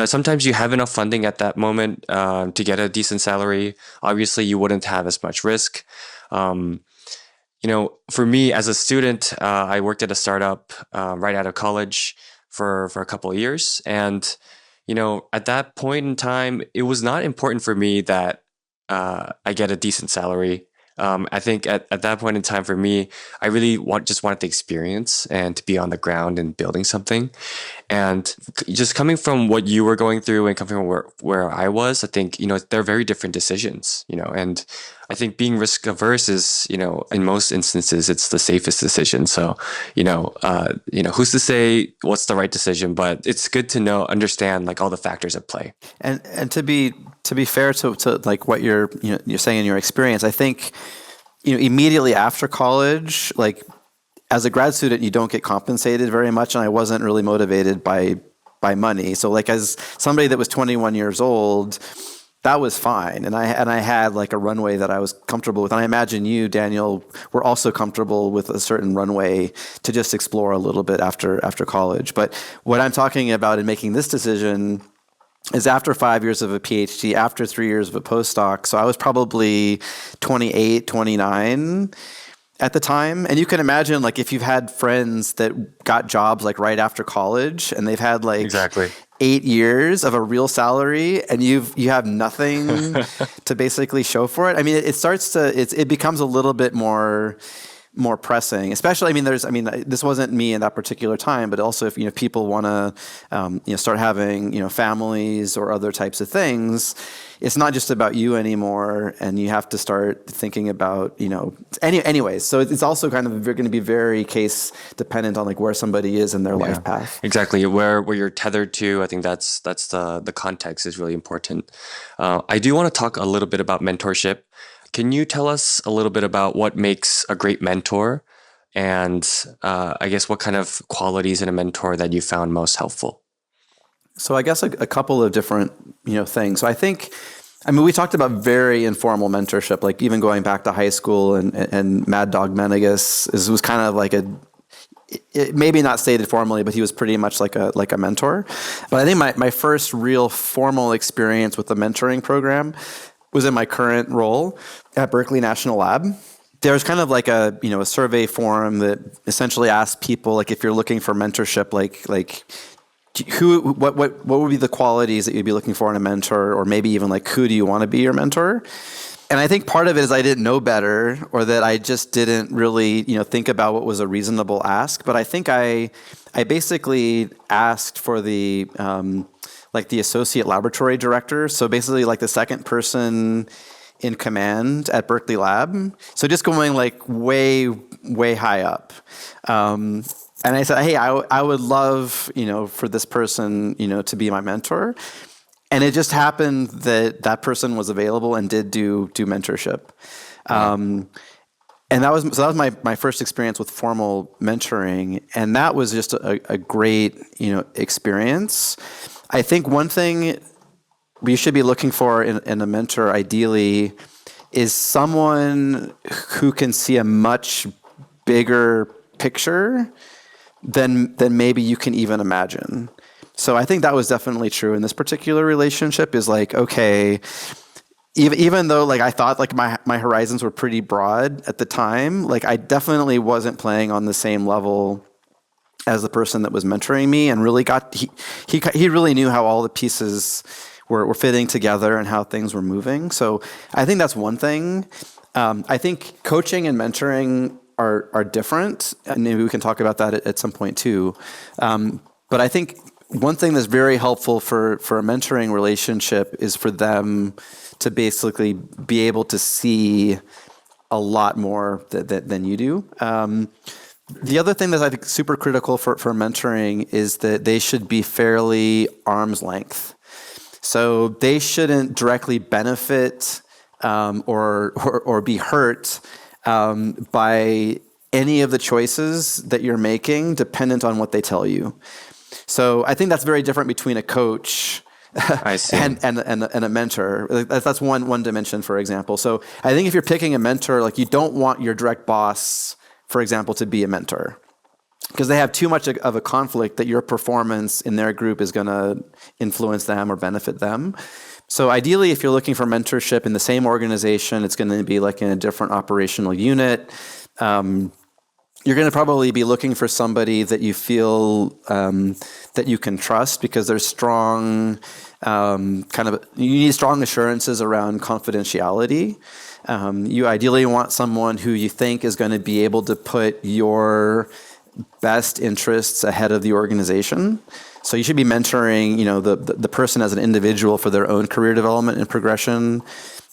sometimes you have enough funding at that moment to get a decent salary. Obviously, you wouldn't have as much risk. For me as a student, I worked at a startup right out of college for a couple of years. And, at that point in time, it was not important for me that I get a decent salary. I think at that point in time for me, I really just wanted the experience and to be on the ground and building something. And just coming from what you were going through and coming from where I was, I think, they're very different decisions, and I think being risk averse is, in most instances, it's the safest decision. So, who's to say what's the right decision, but it's good to understand like all the factors at play. And to be fair to like what you're saying in your experience, I think, immediately after college, like as a grad student, you don't get compensated very much. And I wasn't really motivated by money. So like as somebody that was 21 years old, that was fine. And I had like a runway that I was comfortable with. And I imagine you, Daniel, were also comfortable with a certain runway to just explore a little bit after college. But what I'm talking about in making this decision is after 5 years of a PhD, after 3 years of a postdoc. So I was probably 28, 29 at the time. And you can imagine, like, if you've had friends that got jobs like right after college and they've had like Exactly. 8 years of a real salary and you have nothing to basically show for it. I mean, it becomes a little bit more pressing, especially, this wasn't me in that particular time, but also if, people want to, start having, families or other types of things, it's not just about you anymore. And you have to start thinking about, anyways. So it's also kind of going to be very case dependent on like where somebody is in their life path. Exactly. Where you're tethered to, I think that's the context is really important. I do want to talk a little bit about mentorship. Can you tell us a little bit about what makes a great mentor and I guess what kind of qualities in a mentor that you found most helpful? So I guess a couple of different, things. So I think, we talked about very informal mentorship, like even going back to high school and Mad Dog Menegas was kind of like maybe not stated formally, but he was pretty much like a mentor. But I think my first real formal experience with the mentoring program was in my current role at Berkeley National Lab. There's kind of like a survey form that essentially asks people, like, if you're looking for mentorship, like what would be the qualities that you'd be looking for in a mentor, or maybe even like who do you want to be your mentor? And I think part of it is I didn't know better, or that I just didn't really think about what was a reasonable ask. But I think I basically asked for the the associate laboratory director. So basically like the second person in command at Berkeley Lab. So just going like way, way high up. And I said, hey, I would love, for this person, to be my mentor. And it just happened that person was available and did do mentorship. And that was my first experience with formal mentoring. And that was just a great, experience. I think one thing we should be looking for in a mentor, ideally, is someone who can see a much bigger picture than maybe you can even imagine. So I think that was definitely true in this particular relationship. Is like, okay, even though like I thought like my horizons were pretty broad at the time, like I definitely wasn't playing on the same level as the person that was mentoring me, and really he really knew how all the pieces were fitting together and how things were moving. So I think that's one thing. I think coaching and mentoring are different, and maybe we can talk about that at some point too. But I think one thing that's very helpful for a mentoring relationship is for them to basically be able to see a lot more than you do. The other thing that I think is super critical for mentoring is that they should be fairly arm's length. So they shouldn't directly benefit or be hurt by any of the choices that you're making dependent on what they tell you. So I think that's very different between a coach I see. and a mentor. That's one dimension, for example. So I think if you're picking a mentor, like you don't want your direct boss, for example, to be a mentor, because they have too much of a conflict that your performance in their group is going to influence them or benefit them. So ideally, if you're looking for mentorship in the same organization, it's going to be like in a different operational unit. You're going to probably be looking for somebody that you feel that you can trust, because there's strong you need strong assurances around confidentiality. You ideally want someone who you think is going to be able to put your best interests ahead of the organization. So you should be mentoring, the person as an individual for their own career development and progression,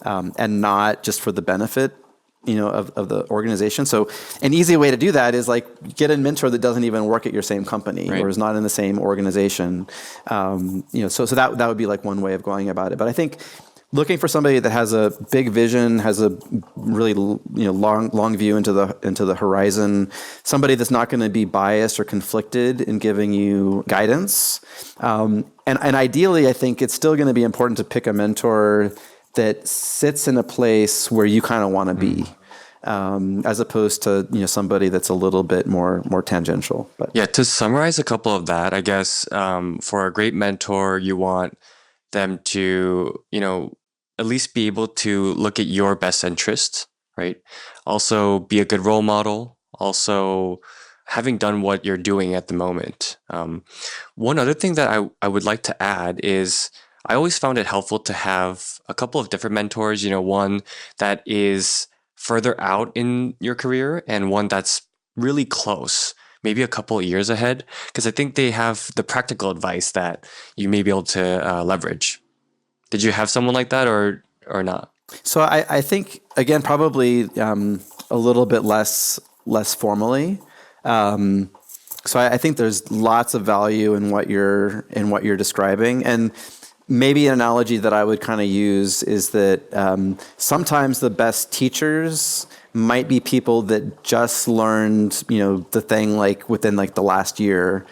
and not just for the benefit, of the organization. So an easy way to do that is like get a mentor that doesn't even work at your same company, right, or is not in the same organization. So that would be like one way of going about it. But I think looking for somebody that has a big vision, has a really long view into the horizon, somebody that's not going to be biased or conflicted in giving you guidance. And ideally, I think it's still going to be important to pick a mentor that sits in a place where you kind of want to be, as opposed to somebody that's a little bit more tangential. But yeah, to summarize a couple of that, I guess for a great mentor, you want them to at least be able to look at your best interests, right? Also be a good role model. Also having done what you're doing at the moment. One other thing that I would like to add is I always found it helpful to have a couple of different mentors, one that is further out in your career and one that's really close, maybe a couple of years ahead, because I think they have the practical advice that you may be able to leverage. Did you have someone like that or not? So I think, again, probably a little bit less formally. So I think there's lots of value in what you're describing. And maybe an analogy that I would kind of use is that sometimes the best teachers might be people that just learned, the thing like within like the last year,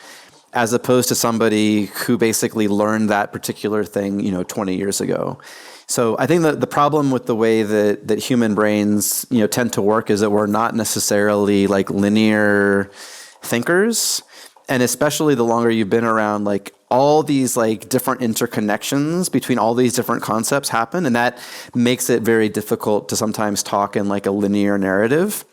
as opposed to somebody who basically learned that particular thing, 20 years ago. So I think that the problem with the way that human brains, tend to work is that we're not necessarily like linear thinkers. And especially the longer you've been around, like all these like different interconnections between all these different concepts happen. And that makes it very difficult to sometimes talk in like a linear narrative.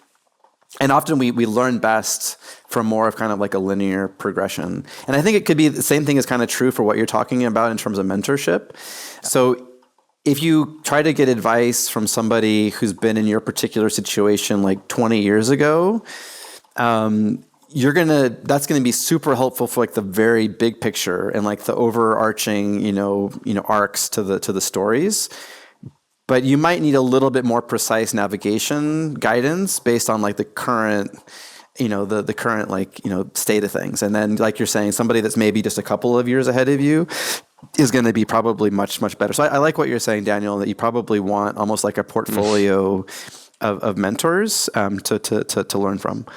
And often we learn best from more of kind of like a linear progression. And I think it could be the same thing is kind of true for what you're talking about in terms of mentorship. So if you try to get advice from somebody who's been in your particular situation like 20 years ago, that's gonna be super helpful for like the very big picture and like the overarching, arcs to the stories. But you might need a little bit more precise navigation guidance based on like the current, the current like, state of things. And then like you're saying, somebody that's maybe just a couple of years ahead of you is going to be probably much, much better. So I like what you're saying, Daniel, that you probably want almost like a portfolio of mentors to learn from.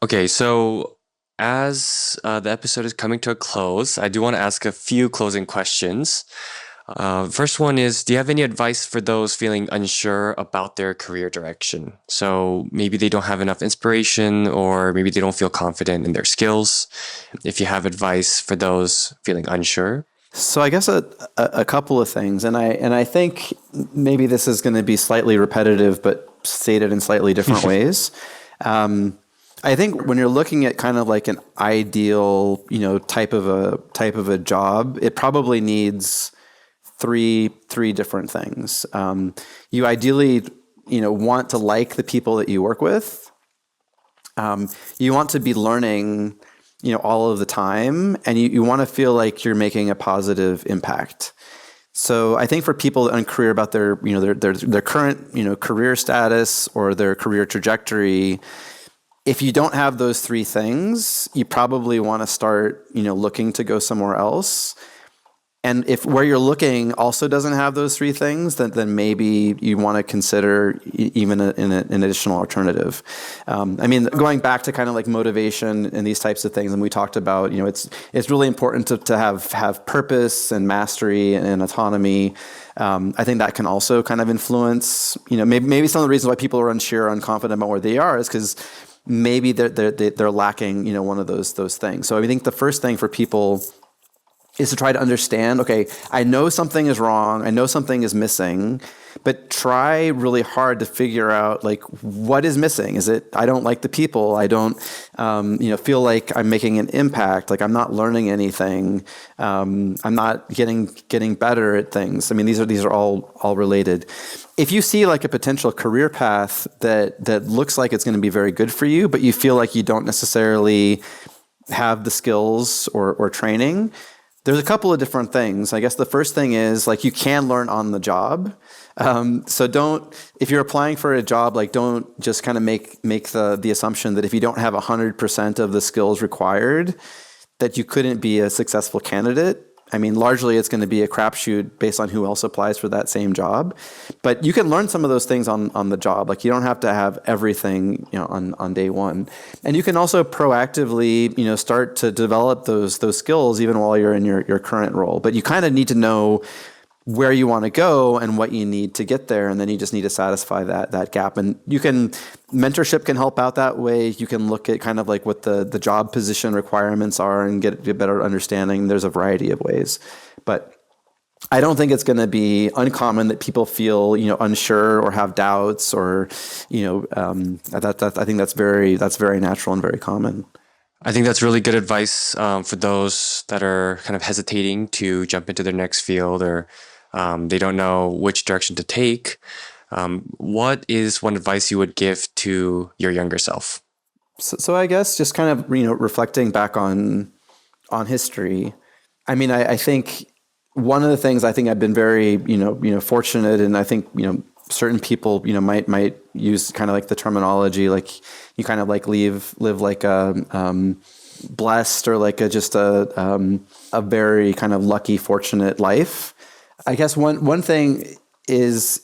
Okay, so as the episode is coming to a close, I do want to ask a few closing questions. First one is, do you have any advice for those feeling unsure about their career direction? So maybe they don't have enough inspiration, or maybe they don't feel confident in their skills. If you have advice for those feeling unsure. So I guess a couple of things, and I think maybe this is going to be slightly repetitive, but stated in slightly different ways. I think when you're looking at kind of like an ideal, type of a job, it probably needs three different things. You ideally, want to like the people that you work with. You want to be learning, all of the time, and you want to feel like you're making a positive impact. So I think for people that are unclear about their current, career status or their career trajectory, if you don't have those three things, you probably want to start, looking to go somewhere else. And if where you're looking also doesn't have those three things, then maybe you want to consider even an additional alternative. I mean, going back to kind of like motivation and these types of things, and we talked about, it's really important to have purpose and mastery and autonomy. I think that can also kind of influence, maybe some of the reasons why people are unsure, unconfident about where they are is because maybe they're lacking, one of those things. So I think the first thing for people is to try to understand, okay, I know something is wrong, I know something is missing, but try really hard to figure out like what is missing. Is it I don't like the people, I don't feel like I'm making an impact, like I'm not learning anything, I'm not getting better at things. I mean, these are all related. If you see like a potential career path that looks like it's going to be very good for you, but you feel like you don't necessarily have the skills or training, there's a couple of different things. I guess the first thing is like you can learn on the job. So if you're applying for a job, like don't just kind of make the assumption that if you don't have 100% of the skills required, that you couldn't be a successful candidate. I mean, largely it's going to be a crapshoot based on who else applies for that same job. But you can learn some of those things on the job. Like you don't have to have everything, on day one. And you can also proactively, start to develop those skills even while you're in your current role. But you kind of need to know where you want to go and what you need to get there, and then you just need to satisfy that gap. And mentorship can help out that way. You can look at kind of like what the job position requirements are and get a better understanding. There's a variety of ways, but I don't think it's going to be uncommon that people feel unsure or have doubts or I think that's very natural and very common. I think that's really good advice for those that are kind of hesitating to jump into their next field or they don't know which direction to take. What is one advice you would give to your younger self? So I guess just kind of reflecting back on history. I mean, I think one of the things I think I've been very fortunate, and I think certain people might use kind of like the terminology like you kind of like live like a blessed or like just a very kind of lucky, fortunate life. I guess one thing is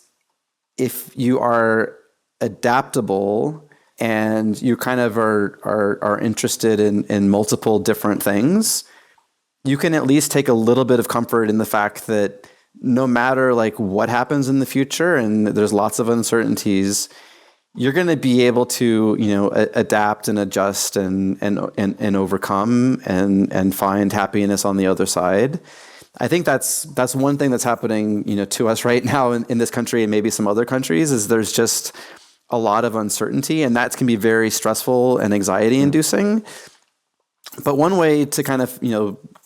if you are adaptable and you kind of are interested in multiple different things, you can at least take a little bit of comfort in the fact that no matter like what happens in the future, and there's lots of uncertainties, you're going to be able to adapt and adjust and overcome and find happiness on the other side. I think that's one thing that's happening to us right now in this country and maybe some other countries is there's just a lot of uncertainty, and that can be very stressful and anxiety inducing. But one way to kind of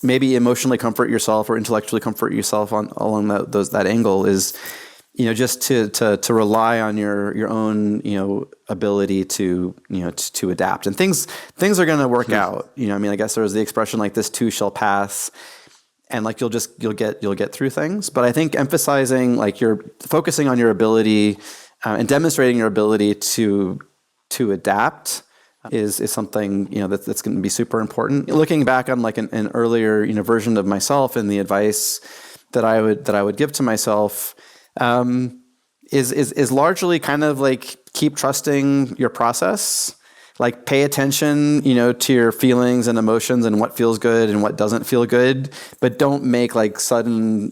maybe emotionally comfort yourself or intellectually comfort yourself along that angle is just to rely on your own ability to adapt, and things are going to work out. I mean, I guess there's the expression like this too shall pass, and like you'll get through things. But I think emphasizing like you're focusing on your ability and demonstrating your ability to adapt is something that's going to be super important. Looking back on like an earlier version of myself and the advice that I would give to myself is largely kind of like keep trusting your process. Like pay attention, to your feelings and emotions and what feels good and what doesn't feel good, but don't make like sudden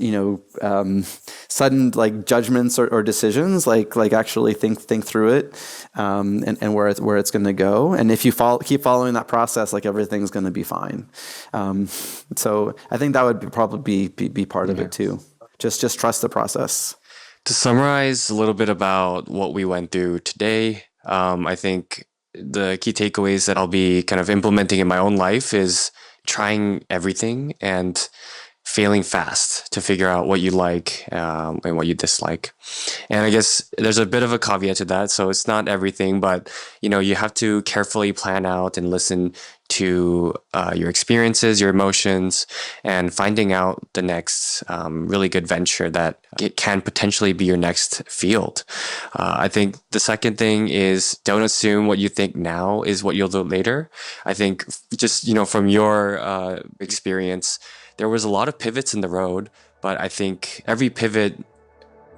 like judgments or decisions. Like actually think through it, and where it's going to go. And if you keep following that process, like everything's going to be fine. So I think that would probably be part of it too. Just trust the process. To summarize a little bit about what we went through today, I think the key takeaways that I'll be kind of implementing in my own life is trying everything and failing fast to figure out what you like and what you dislike. And I guess there's a bit of a caveat to that. So it's not everything, but you have to carefully plan out and listen to your experiences, your emotions, and finding out the next really good venture that it can potentially be your next field. I think the second thing is don't assume what you think now is what you'll do later. I think just, from your experience, there was a lot of pivots in the road, but I think every pivot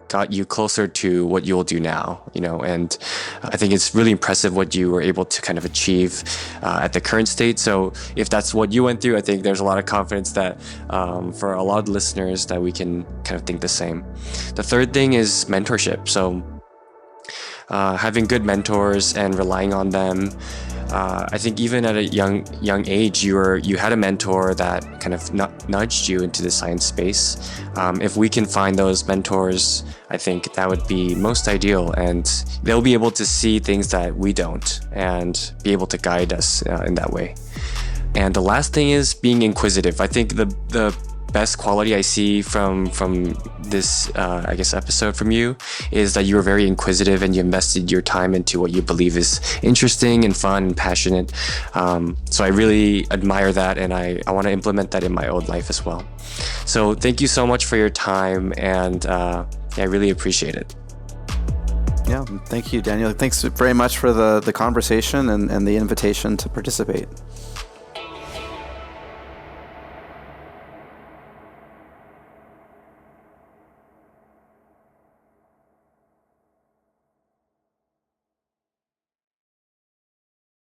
got you closer to what you'll do now, and I think it's really impressive what you were able to kind of achieve at the current state. So if that's what you went through, I think there's a lot of confidence that for a lot of listeners that we can kind of think the same. The third thing is mentorship. So having good mentors and relying on them. I think even at a young age, you had a mentor that kind of nudged you into the science space. If we can find those mentors, I think that would be most ideal, and they'll be able to see things that we don't and be able to guide us in that way. And the last thing is being inquisitive. I think the best quality I see from this episode from you is that you were very inquisitive and you invested your time into what you believe is interesting and fun and passionate. So I really admire that, and I want to implement that in my own life as well. So thank you so much for your time, and I really appreciate it. Yeah, thank you, Daniel. Thanks very much for the conversation and the invitation to participate.